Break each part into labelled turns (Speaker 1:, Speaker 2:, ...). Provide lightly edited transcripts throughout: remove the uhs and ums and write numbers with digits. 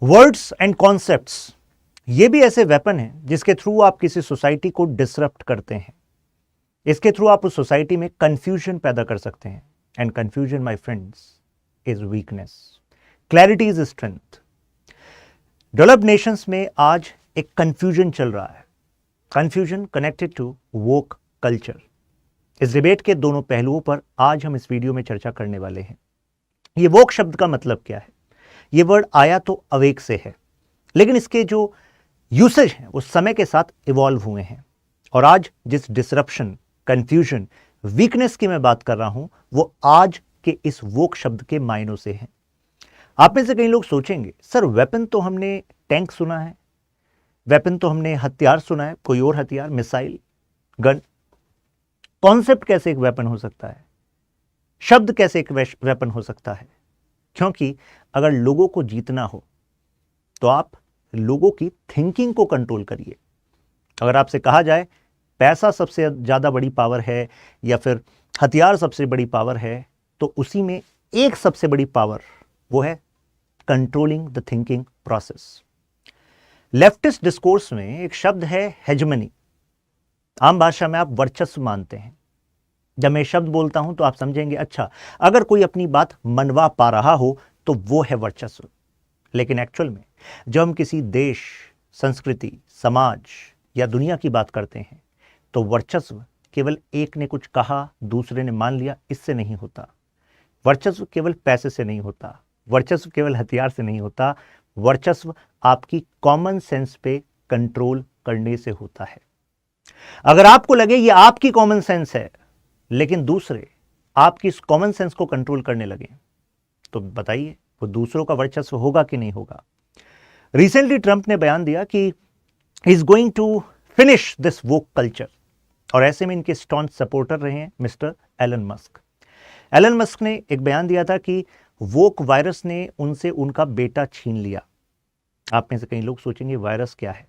Speaker 1: Words and concepts, ये भी ऐसे वेपन हैं जिसके थ्रू आप किसी सोसाइटी को डिसरप्ट करते हैं। इसके थ्रू आप उस सोसाइटी में कंफ्यूजन पैदा कर सकते हैं। And confusion my friends is weakness, clarity is strength. Developed nations में आज एक कंफ्यूजन चल रहा है, confusion connected to woke culture. इस डिबेट के दोनों पहलुओं पर आज हम इस वीडियो में चर्चा करने वाले हैं। ये वोक शब्द का मतलब क्या है? ये वर्ड आया तो अवेक से है, लेकिन इसके जो यूसेज हैं वो समय के साथ इवॉल्व हुए हैं। और आज जिस डिसरप्शन, कंफ्यूजन, वीकनेस की मैं बात कर रहा हूं वो आज के इस वोक शब्द के मायनों से है। आप में से कई लोग सोचेंगे, सर वेपन तो हमने टैंक सुना है, वेपन तो हमने हथियार सुना है, कोई और हथियार, मिसाइल, गन। कॉन्सेप्ट कैसे एक वेपन हो सकता है? शब्द कैसे एक वेपन हो सकता है? क्योंकि अगर लोगों को जीतना हो तो आप लोगों की थिंकिंग को कंट्रोल करिए। अगर आपसे कहा जाए पैसा सबसे ज्यादा बड़ी पावर है या फिर हथियार सबसे बड़ी पावर है, तो उसी में एक सबसे बड़ी पावर वो है controlling the thinking process. Leftist discourse में एक शब्द है हेजमनी। आम भाषा में आप वर्चस्व मानते हैं। जब मैं शब्द बोलता हूं तो आप समझेंगे, अच्छा अगर कोई अपनी बात मनवा पा रहा हो तो वो है वर्चस्व। लेकिन एक्चुअल में जब हम किसी देश, संस्कृति, समाज या दुनिया की बात करते हैं तो वर्चस्व केवल एक ने कुछ कहा, दूसरे ने मान लिया, इससे नहीं होता। वर्चस्व केवल पैसे से नहीं होता, वर्चस्व केवल हथियार से नहीं होता, वर्चस्व आपकी कॉमन सेंस पे कंट्रोल करने से होता है। अगर आपको लगे ये आपकी कॉमन सेंस है लेकिन दूसरे आपकी इस कॉमन सेंस को कंट्रोल करने लगे, तो बताइए वो दूसरों का वर्चस्व होगा कि नहीं होगा? रिसेंटली ट्रंप ने बयान दिया कि he is going to finish this woke culture, और ऐसे में इनके स्टॉन्च सपोर्टर रहे हैं mister Elon Musk. Elon Musk ने एक बयान दिया था कि वोक वायरस ने उनसे उनका बेटा छीन लिया। आप में से कई लोग सोचेंगे वायरस क्या है?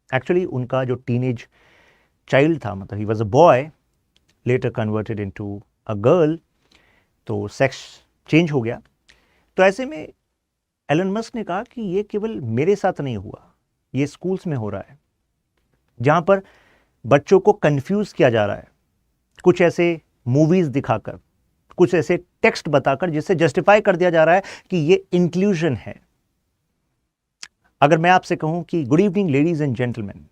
Speaker 1: एक्चुअली उनका जो टीनेज चाइल्ड था, मतलब he was a boy later converted into a girl, तो सेक्स चेंज हो गया। तो ऐसे में एलन मस्क ने कहा कि ये केवल मेरे साथ नहीं हुआ, ये स्कूल्स में हो रहा है, जहां पर बच्चों को कंफ्यूज किया जा रहा है, कुछ ऐसे मूवीज दिखाकर, कुछ ऐसे टेक्स्ट बताकर जिससे जस्टिफाई कर दिया जा रहा है कि ये इंक्लूजन है। अगर मैं आपसे कहूं कि good evening ladies and gentleman,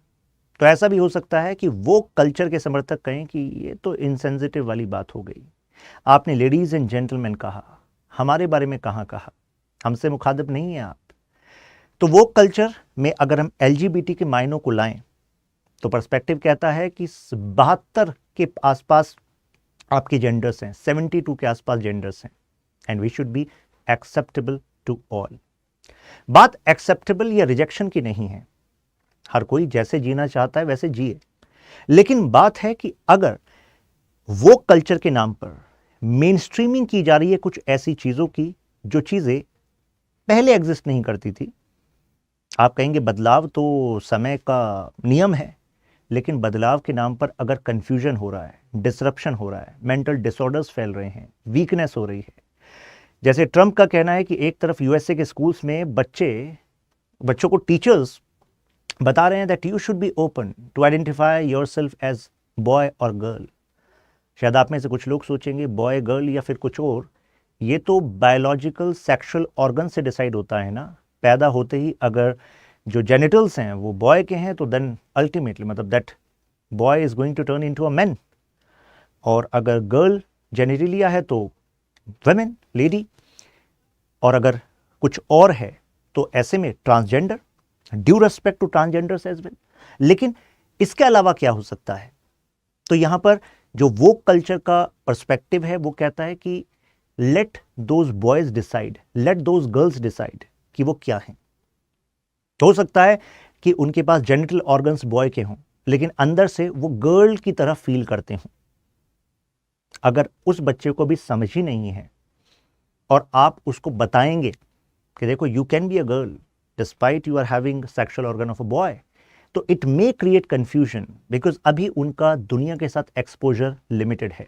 Speaker 1: तो ऐसा भी हो सकता है कि वो कल्चर के समर्थक कहें कि ये तो इनसेंसिटिव वाली बात हो गई। आपने लेडीज एंड जेंटलमैन कहा, हमारे बारे में कहां कहा? हमसे मुखातिब नहीं है आप। तो वो कल्चर में अगर हम एलजीबीटी के मायनों को लाएं तो पर्सपेक्टिव कहता है कि 72 के आसपास आपके जेंडर्स हैं, 72 के आसपास जेंडर्स हैं, and we should be acceptable to all. बात एक्सेप्टेबल या रिजेक्शन की नहीं है, हर कोई जैसे जीना चाहता है वैसे जिए। लेकिन बात है कि अगर वो कल्चर के नाम पर मेन स्ट्रीमिंग की जा रही है कुछ ऐसी चीजों की जो चीजें पहले एग्जिस्ट नहीं करती थी। आप कहेंगे बदलाव तो समय का नियम है, लेकिन बदलाव के नाम पर अगर कंफ्यूजन हो रहा है, डिसरप्शन हो रहा है, मेंटल डिसऑर्डर्स फैल रहे हैं, वीकनेस हो रही है। जैसे ट्रंप का कहना है कि एक तरफ यूएसए के स्कूल्स में बच्चों को टीचर्स बता रहे हैं that you should be open to identify yourself as boy और गर्ल। शायद आप में से कुछ लोग सोचेंगे बॉय, गर्ल या फिर कुछ और, ये तो बायोलॉजिकल सेक्सुअल ऑर्गन से डिसाइड होता है ना। पैदा होते ही अगर जो जेनिटल्स हैं वो बॉय के हैं तो देन अल्टीमेटली मतलब that boy is going to turn into a man, और अगर गर्ल जेनिटलिया है तो वुमेन, लेडी, और अगर कुछ और है तो ऐसे में transgender, due respect to transgenders as well. लेकिन इसके अलावा क्या हो सकता है? तो यहां पर जो वोक कल्चर का पर्सपेक्टिव है वो कहता है कि late those boys decide, late those girls decide कि वो क्या हैं। तो हो सकता है कि उनके पास जेनिटल ऑर्गन्स बॉय के हों लेकिन अंदर से वो गर्ल की तरह फील करते हों। अगर उस बच्चे को भी समझ ही नहीं है और आप उसको बताएंगे कि देखो you can be a girl despite you are having sexual organ of a boy, तो it may create confusion, because अभी उनका दुनिया के साथ एक्सपोजर लिमिटेड है।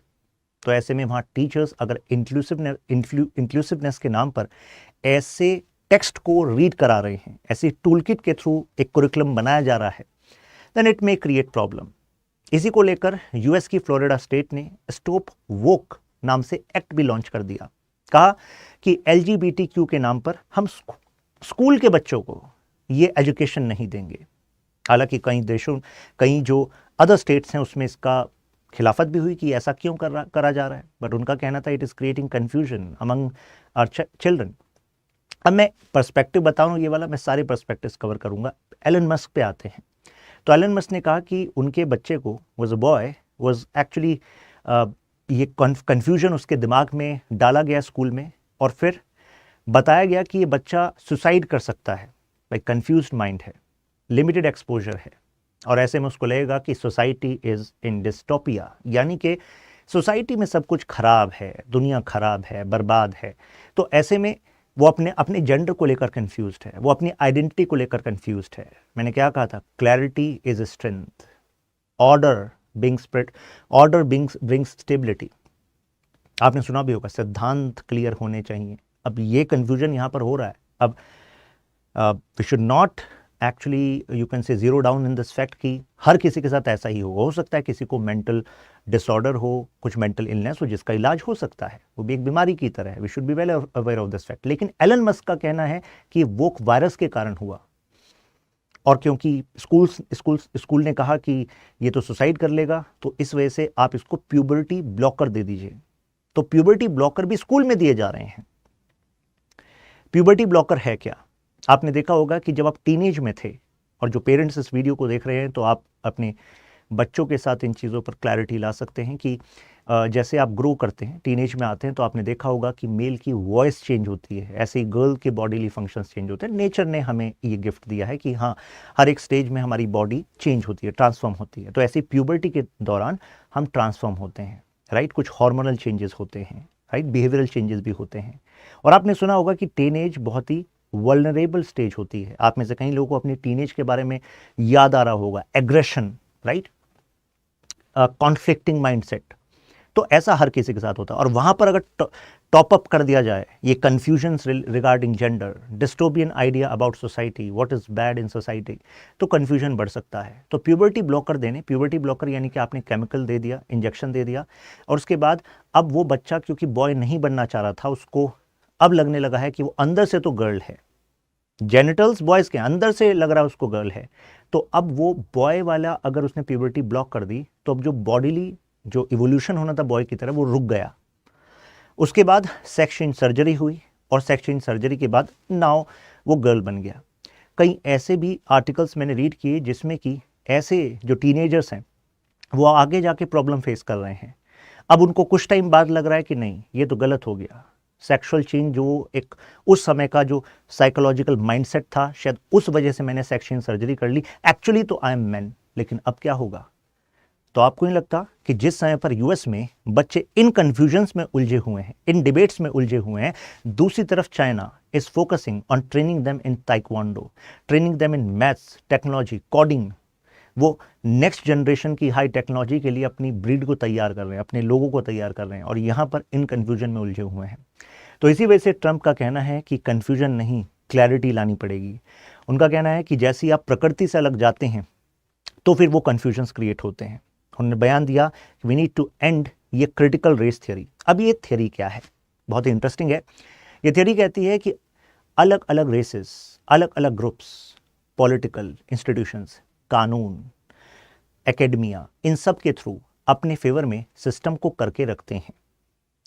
Speaker 1: तो ऐसे में वहां टीचर्स अगर इंक्लूसिवनेस के नाम पर ऐसे टेक्स्ट को रीड करा रहे हैं, ऐसी टूलकिट के थ्रू एक कुरिकुलम बनाया जा रहा है, then it may create problem. इसी को लेकर यूएस की फ्लोरिडा स्टेट ने स्टॉप वोक नाम से एक्ट भी लॉन्च कर दिया। कहा कि LGBTQ के नाम पर हम स्कूल के बच्चों को ये एजुकेशन नहीं देंगे। हालांकि कई देशों, कई जो अदर स्टेट्स हैं उसमें इसका खिलाफत भी हुई कि ऐसा क्यों करा जा रहा है, बट उनका कहना था it is creating confusion among our children. अब मैं पर्सपेक्टिव बताऊं, ये वाला मैं सारे पर्सपेक्टिव्स कवर करूंगा। एलन मस्क पे आते हैं। तो एलन मस्क ने कहा कि उनके बच्चे को was a boy was actually ये कन्फ्यूजन उसके दिमाग में डाला गया स्कूल में, और फिर बताया गया कि ये बच्चा सुसाइड कर सकता है, लाइक कन्फ्यूज्ड माइंड है, लिमिटेड एक्सपोजर है, और ऐसे में उसको लगेगा कि सोसाइटी इज़ इन डिस्टोपिया, यानी कि सोसाइटी में सब कुछ खराब है, दुनिया खराब है, बर्बाद है। तो ऐसे में वो अपने जेंडर को लेकर कंफ्यूज्ड है, वो अपनी आइडेंटिटी को लेकर कंफ्यूज्ड है। मैंने क्या कहा था, clarity is a strength, order brings stability. आपने सुना भी होगा, सिद्धांत क्लियर होने चाहिए। अब ये कंफ्यूजन यहाँ पर हो रहा है। अब we should not actually, you can say zero down in this fact कि हर किसी के साथ ऐसा ही हो सकता है किसी को मेंटल डिसऑर्डर हो, कुछ मेंटल इलनेस हो जिसका इलाज हो सकता है, वो भी एक बीमारी की तरह है। We should be well aware of this fact. लेकिन एलन मस्क का कहना है कि वो वायरस के कारण हुआ, और क्योंकि स्कूल ने कहा कि ये तो सुसाइड कर लेगा, तो इस वजह से आप इसको प्यूबर्टी ब्लॉकर दे दीजिए। तो प्यूबर्टी ब्लॉकर भी स्कूल में दिए जा रहे हैं। प्यूबर्टी ब्लॉकर है क्या? आपने देखा होगा कि जब आप टीनेज में थे, और जो पेरेंट्स इस वीडियो को देख रहे हैं, तो आप अपने बच्चों के साथ इन चीज़ों पर क्लैरिटी ला सकते हैं कि जैसे आप ग्रो करते हैं, टीनेज में आते हैं, तो आपने देखा होगा कि मेल की वॉइस चेंज होती है, ऐसे ही गर्ल के बॉडीली फंक्शंस चेंज होते हैं। नेचर ने हमें ये गिफ्ट दिया है कि हाँ, हर एक स्टेज में हमारी बॉडी चेंज होती है, ट्रांसफॉर्म होती है। तो ऐसी प्यूबर्टी के दौरान हम ट्रांसफॉर्म होते हैं, राइट। कुछ हार्मोनल चेंजेस होते हैं, राइट, बिहेवियरल चेंजेस भी होते हैं। और आपने सुना होगा कि टीनेज बहुत ही वल्नरेबल स्टेज होती है। आप में से कई लोगों को अपनी टीनेज के बारे में याद आ रहा होगा, एग्रेशन, राइट, कॉन्फ्लिक्टिंग माइंडसेट। तो ऐसा हर किसी के साथ होता है। और वहां पर अगर टॉप अप कर दिया जाए ये confusions regarding gender, dystopian idea about society, what is bad in society, तो कंफ्यूजन बढ़ सकता है। तो प्यूबर्टी ब्लॉकर देने, प्यूबर्टी ब्लॉकर यानी कि आपने केमिकल दे दिया, इंजेक्शन दे दिया, और उसके बाद अब वो बच्चा क्योंकि बॉय नहीं बनना चाह रहा था, उसको अब लगने लगा है कि वो अंदर से तो गर्ल है, जेनिटल्स बॉयज के अंदर से लग रहा है उसको गर्ल है। तो अब वो बॉय वाला अगर उसने प्यूबर्टी ब्लॉक कर दी, तो अब जो बॉडीली जो इवोल्यूशन होना था बॉय की तरह, वो रुक गया। उसके बाद सेक्शन सर्जरी हुई, और सेक्शन सर्जरी के बाद नाउ वो गर्ल बन गया। कई ऐसे भी आर्टिकल्स मैंने रीड किए जिसमें कि ऐसे जो टीनेजर्स हैं वो आगे जाके प्रॉब्लम फेस कर रहे हैं। अब उनको कुछ टाइम बाद लग रहा है कि नहीं, ये तो गलत हो गया। सेक्सुअल चेंज जो एक उस समय का जो साइकोलॉजिकल माइंडसेट था, शायद उस वजह से मैंने सेक्शन सर्जरी कर ली, एक्चुअली तो आई एम मैन। लेकिन अब क्या होगा? तो आपको नहीं लगता कि जिस समय पर यूएस में बच्चे इन कंफ्यूजन्स में उलझे हुए हैं, इन डिबेट्स में उलझे हुए हैं, दूसरी तरफ China is focusing on training them in taekwondo, training them in maths, technology, coding. वो नेक्स्ट जनरेशन की हाई टेक्नोलॉजी के लिए अपनी ब्रीड को तैयार कर रहे हैं, अपने लोगों को तैयार कर रहे हैं, और यहाँ पर इन कन्फ्यूजन में उलझे हुए हैं। तो इसी वजह से ट्रंप का कहना है कि कन्फ्यूजन नहीं, क्लैरिटी लानी पड़ेगी। उनका कहना है कि जैसे ही आप प्रकृति से अलग जाते हैं तो फिर वो कन्फ्यूजन्स क्रिएट होते हैं। उन्होंने बयान दिया कि वी नीड टू एंड ये क्रिटिकल रेस थ्योरी। अब ये थ्योरी क्या है? बहुत ही इंटरेस्टिंग है। ये थ्योरी कहती है कि अलग अलग रेसेस, अलग अलग ग्रुप्स, पॉलिटिकल इंस्टीट्यूशंस, कानून, एकेडमिया, इन सब के थ्रू अपने फेवर में सिस्टम को करके रखते हैं।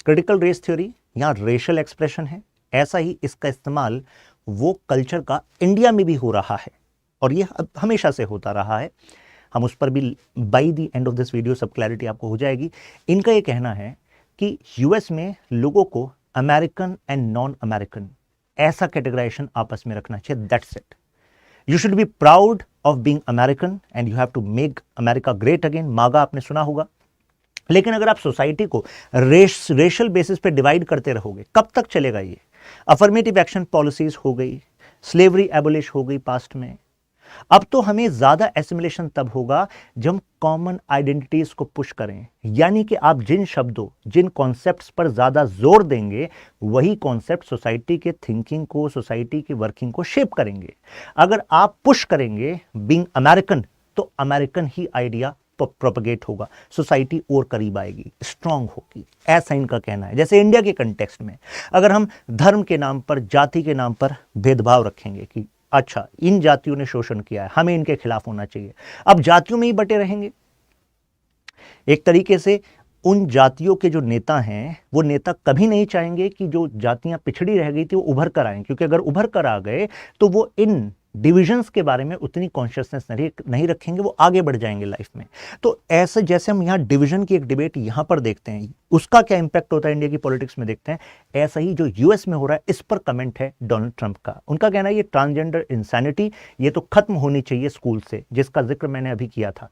Speaker 1: क्रिटिकल रेस थ्योरी यहाँ रेशियल एक्सप्रेशन है। ऐसा ही इसका इस्तेमाल वो कल्चर का इंडिया में भी हो रहा है, और ये हमेशा से होता रहा है। हम उस पर भी by the end of this video सब क्लैरिटी आपको हो जाएगी। इनका ये कहना है कि यूएस में लोगों को अमेरिकन एंड नॉन अमेरिकन ऐसा कैटेगराइजेशन आपस में रखना चाहिए। That's it. You should be proud of being American and you have to make America great again. MAGA आपने सुना होगा। लेकिन अगर आप सोसाइटी को रेशियल बेसिस पे डिवाइड करते रहोगे, कब तक चलेगा ये? अफर्मेटिव एक्शन पॉलिसीज हो गई, स्लेवरी एबोलिश हो गई पास्ट में, अब तो हमें ज्यादा एसिमिलेशन तब होगा जब हम कॉमन आइडेंटिटीज को पुश करें, यानी कि आप जिन शब्दों, जिन कॉन्सेप्ट्स पर ज्यादा जोर देंगे वही कॉन्सेप्ट सोसाइटी के थिंकिंग को, सोसाइटी की वर्किंग को शेप करेंगे। अगर आप पुश करेंगे बीइंग अमेरिकन, तो अमेरिकन ही आइडिया प्रोपगेट होगा, सोसाइटी और करीब आएगी, स्ट्रांग होगी, ऐसा इनका कहना है। जैसे इंडिया के कंटेक्स्ट में अगर हम धर्म के नाम पर, जाति के नाम पर भेदभाव रखेंगे कि अच्छा इन जातियों ने शोषण किया है, हमें इनके खिलाफ होना चाहिए, अब जातियों में ही बटे रहेंगे। एक तरीके से उन जातियों के जो नेता हैं वो नेता कभी नहीं चाहेंगे कि जो जातियां पिछड़ी रह गई थी वो उभर कर आएं, क्योंकि अगर उभर कर आ गए तो वो इन डिविजन्स के बारे में उतनी कॉन्शियसनेस नहीं रखेंगे, वो आगे बढ़ जाएंगे लाइफ में। तो ऐसे जैसे हम यहाँ डिवीजन की एक डिबेट यहाँ पर देखते हैं, उसका क्या इंपैक्ट होता है इंडिया की पॉलिटिक्स में देखते हैं, ऐसा ही जो यूएस में हो रहा है इस पर कमेंट है डोनाल्ड ट्रंप का। उनका कहना है ये ट्रांसजेंडर इंसैनिटी ये तो खत्म होनी चाहिए स्कूल से, जिसका जिक्र मैंने अभी किया था।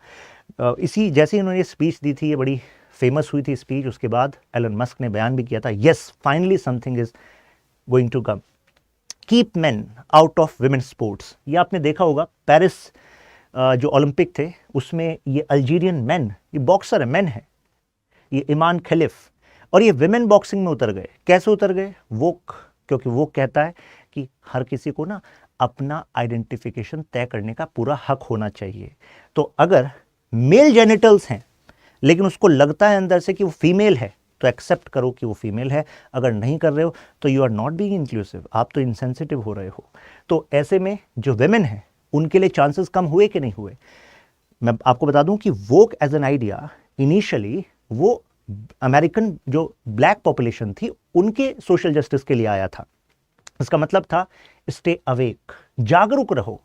Speaker 1: इसी जैसे उन्होंने स्पीच दी थी, ये बड़ी फेमस हुई थी स्पीच, उसके बाद एलन मस्क ने बयान भी किया था, yes finally something is going to come, keep men out of women sports. ये आपने देखा होगा पेरिस जो ओलंपिक थे उसमें ये अल्जीरियन मैन, ये बॉक्सर है, मैन है, ये ईमान खलीफ, और ये विमेन बॉक्सिंग में उतर गए। कैसे उतर गए? क्योंकि वो कहता है कि हर किसी को ना अपना आइडेंटिफिकेशन तय करने का पूरा हक होना चाहिए। तो अगर मेल जेनिटल्स हैं लेकिन उसको लगता है अंदर से कि वो फीमेल है, तो एक्सेप्ट करो कि वो फीमेल है। अगर नहीं कर रहे हो तो you are not being inclusive, आप तो इनसेंसिटिव हो रहे हो। तो ऐसे में जो वेमेन है उनके लिए चांसेस कम हुए कि नहीं हुए? मैं आपको बता दूं कि वोक एज एन आइडिया इनिशियली वो अमेरिकन जो ब्लैक पॉपुलेशन थी उनके सोशल जस्टिस के लिए आया था। इसका मतलब था स्टे अवेक, जागरूक रहो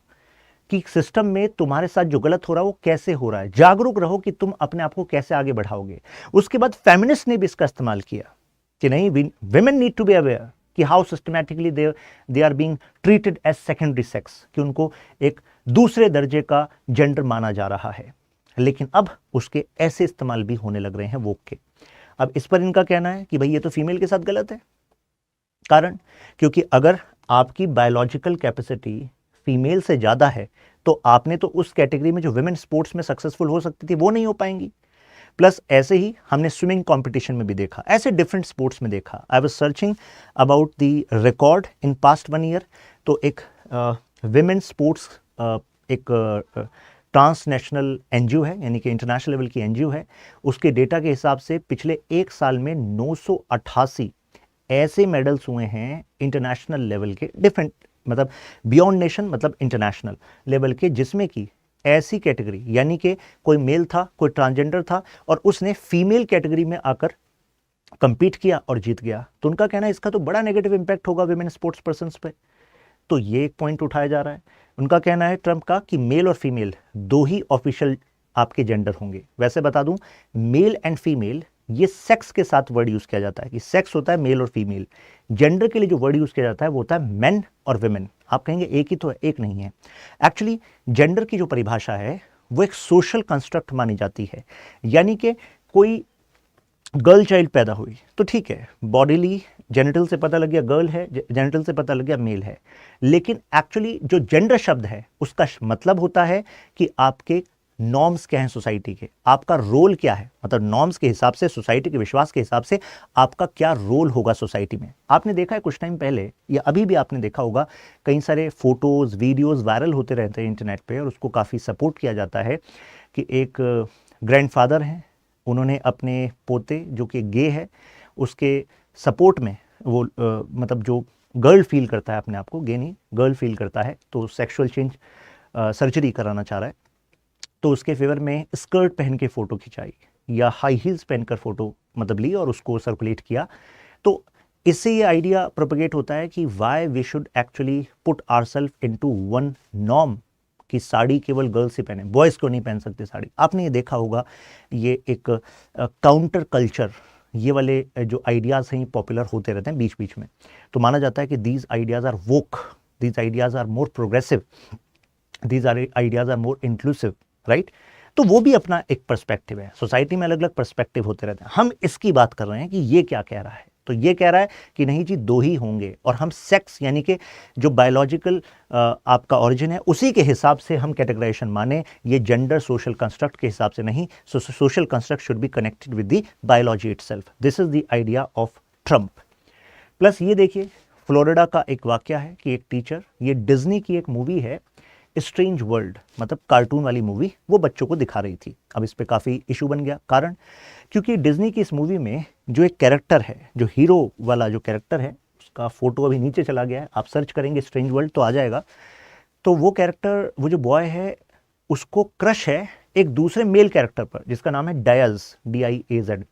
Speaker 1: कि सिस्टम में तुम्हारे साथ जो गलत हो रहा है वो कैसे हो रहा है, जागरूक रहो कि तुम अपने आप को कैसे आगे बढ़ाओगे। उसके बाद फेमिनिस्ट ने भी इसका इस्तेमाल किया कि नहीं, women need to be aware कि how systematically they are being treated as secondary sex, कि उनको एक दूसरे दर्जे का जेंडर माना जा रहा है। लेकिन अब उसके ऐसे इस्तेमाल भी होने लग रहे हैं वोक के। अब इस पर इनका कहना है कि भाई ये तो फीमेल के साथ गलत है। कारण, क्योंकि अगर आपकी बायोलॉजिकल कैपेसिटी फीमेल से ज़्यादा है तो आपने तो उस कैटेगरी में जो विमेन स्पोर्ट्स में सक्सेसफुल हो सकती थी वो नहीं हो पाएंगी। प्लस ऐसे ही हमने स्विमिंग कंपटीशन में भी देखा, ऐसे डिफरेंट स्पोर्ट्स में देखा। I was searching about the record in past 1 year, तो एक विमेन स्पोर्ट्स एक ट्रांसनेशनल एनजीओ है, यानी कि इंटरनेशनल लेवल की एनजीओ है, उसके डेटा के हिसाब से पिछले 1 साल में 988 ऐसे मेडल्स हुए हैं इंटरनेशनल लेवल के, डिफरेंट मतलब बियॉन्ड नेशन मतलब इंटरनेशनल लेवल के, जिसमें कि ऐसी कैटेगरी यानी कि कोई मेल था, कोई ट्रांसजेंडर था और उसने फीमेल कैटेगरी में आकर कंपीट किया और जीत गया। तो उनका कहना है इसका तो बड़ा नेगेटिव इंपैक्ट होगा विमेन स्पोर्ट्स पर्सन्स पे। तो ये एक पॉइंट उठाया जा रहा है। उनका कहना है ट्रंप का कि मेल और फीमेल दो ही ऑफिशियल आपके जेंडर होंगे। वैसे बता दूं, मेल एंड फीमेल ये सेक्स के साथ वर्ड यूज किया जाता है कि सेक्स होता है मेल और फीमेल। जेंडर के लिए जो वर्ड यूज किया जाता है वो होता है मेन और विमेन। आप कहेंगे एक ही तो है, एक नहीं है। एक्चुअली जेंडर की जो परिभाषा है वो एक सोशल कंस्ट्रक्ट मानी जाती है, यानी कि कोई गर्ल चाइल्ड पैदा हुई तो ठीक है, बॉडीली जेनिटल से पता लग गया गर्ल है, जेनिटल से पता लग गया मेल है, लेकिन एक्चुअली जो जेंडर शब्द है उसका मतलब होता है कि आपके नॉर्म्स क्या हैं सोसाइटी के, आपका रोल क्या है, मतलब नॉर्म्स के हिसाब से, सोसाइटी के विश्वास के हिसाब से आपका क्या रोल होगा सोसाइटी में। आपने देखा है कुछ टाइम पहले या अभी भी आपने देखा होगा, कई सारे फोटोज वीडियोस वायरल होते रहते हैं इंटरनेट पे और उसको काफ़ी सपोर्ट किया जाता है कि एक ग्रैंडफादर हैं, उन्होंने अपने पोते जो कि गे है उसके सपोर्ट में वो मतलब जो गर्ल फील करता है अपने आप को, गे नहीं गर्ल फील करता है, तो सेक्सुअल चेंज सर्जरी कराना चाह रहा है, तो उसके फेवर में स्कर्ट पहन के फ़ोटो खिंचाई या हाई हील्स पहनकर फ़ोटो मतलब ली और उसको सर्कुलेट किया। तो इससे ये आइडिया प्रोपगेट होता है कि why we should actually put ourself into one norm कि साड़ी केवल गर्ल्स ही पहने, बॉयज़ को नहीं पहन सकते साड़ी। आपने ये देखा होगा, ये एक काउंटर कल्चर, ये वाले जो आइडियाज़ हैं पॉपुलर होते रहते हैं बीच बीच में। तो माना जाता है कि these ideas are woke, these ideas are more progressive, these ideas are more inclusive, right. तो वो भी अपना एक पर्सपेक्टिव है, सोसाइटी में अलग अलग पर्सपेक्टिव होते रहते हैं। हम इसकी बात कर रहे हैं कि ये क्या कह रहा है। तो ये कह रहा है कि नहीं जी, दो ही होंगे, और हम सेक्स यानी कि जो बायोलॉजिकल आपका ओरिजिन है उसी के हिसाब से हम कैटेगराइजेशन माने, ये जेंडर सोशल कंस्ट्रक्ट के हिसाब से नहीं। Social construct should be connected with the biology itself. This is the idea of Trump. Plus ये देखिए, फ्लोरिडा का एक वाक्य है कि एक टीचर, ये डिज्नी की एक मूवी है स्ट्रेंज वर्ल्ड, मतलब कार्टून वाली मूवी, वो बच्चों को दिखा रही थी। अब इस पे काफ़ी इशू बन गया, कारण क्योंकि डिज्नी की इस मूवी में जो एक कैरेक्टर है, जो हीरो वाला जो कैरेक्टर है, उसका फोटो अभी नीचे चला गया है, आप सर्च करेंगे स्ट्रेंज वर्ल्ड तो आ जाएगा। तो वो कैरेक्टर, वो जो बॉय है, उसको क्रश है एक दूसरे मेल कैरेक्टर पर जिसका नाम है डायज, DIAZ।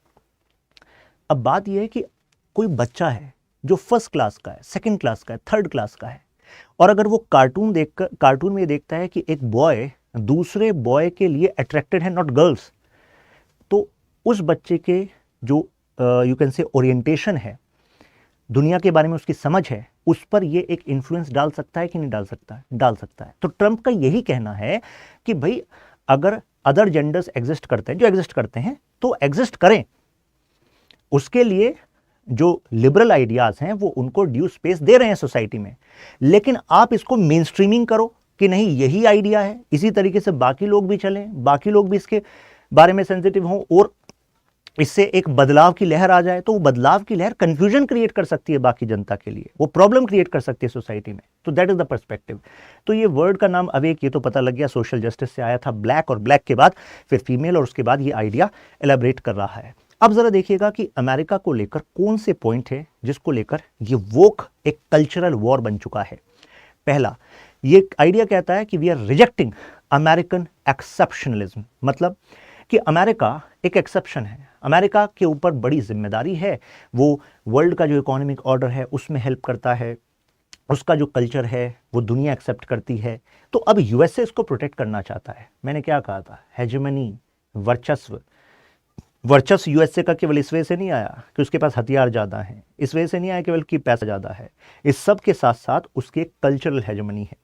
Speaker 1: अब बात यह है कि कोई बच्चा है जो फर्स्ट क्लास का है, सेकंड क्लास का है, थर्ड क्लास का है, और अगर वो कार्टून में देखता है कि एक बॉय दूसरे बॉय के लिए अट्रैक्टेड है, नॉट गर्ल्स, तो उस बच्चे के जो यू कैन से ओरिएंटेशन है, दुनिया के बारे में उसकी समझ है, उस पर ये एक इन्फ्लुएंस डाल सकता है कि नहीं डाल सकता है? डाल सकता है। तो ट्रंप का यही कहना है कि भाई अगर अदर जेंडर्स एग्जिस्ट करते हैं, जो एग्जिस्ट करते हैं, तो एग्जिस्ट करें, उसके लिए जो लिबरल आइडियाज हैं वो उनको ड्यू स्पेस दे रहे हैं सोसाइटी में, लेकिन आप इसको मेन स्ट्रीमिंग करो कि नहीं यही आइडिया है, इसी तरीके से बाकी लोग भी चलें, बाकी लोग भी इसके बारे में सेंसिटिव हों और इससे एक बदलाव की लहर आ जाए, तो वो बदलाव की लहर कंफ्यूजन क्रिएट कर सकती है बाकी जनता के लिए, वो प्रॉब्लम क्रिएट कर सकती है सोसाइटी में। तो दैट इज द पर्सपेक्टिव। तो ये वर्ड का नाम अवेक, ये तो पता लग गया, सोशल जस्टिस से आया था ब्लैक, और ब्लैक के बाद फिर फीमेल, और उसके बाद ये आइडिया एलेबरेट कर रहा है। अब जरा देखिएगा कि अमेरिका को लेकर कौन से पॉइंट है जिसको लेकर ये वोक एक कल्चरल वॉर बन चुका है। पहला, ये आइडिया कहता है कि we are rejecting American exceptionalism, मतलब कि अमेरिका एक एक्सेप्शन है, अमेरिका के ऊपर बड़ी जिम्मेदारी है, वो वर्ल्ड का जो इकोनॉमिक ऑर्डर है उसमें हेल्प करता है, उसका जो कल्चर है वो दुनिया एक्सेप्ट करती है। तो अब यूएसए इसको प्रोटेक्ट करना चाहता है। मैंने क्या कहा था, हेजेमनी, वर्चस्व। वर्चस्व यूएसए का केवल इस वजह से नहीं आया कि उसके पास हथियार ज़्यादा हैं, इस वजह से नहीं आया केवल कि पैसा ज़्यादा है, इस सब के साथ साथ उसकी एक कल्चरल हेजेमनी है।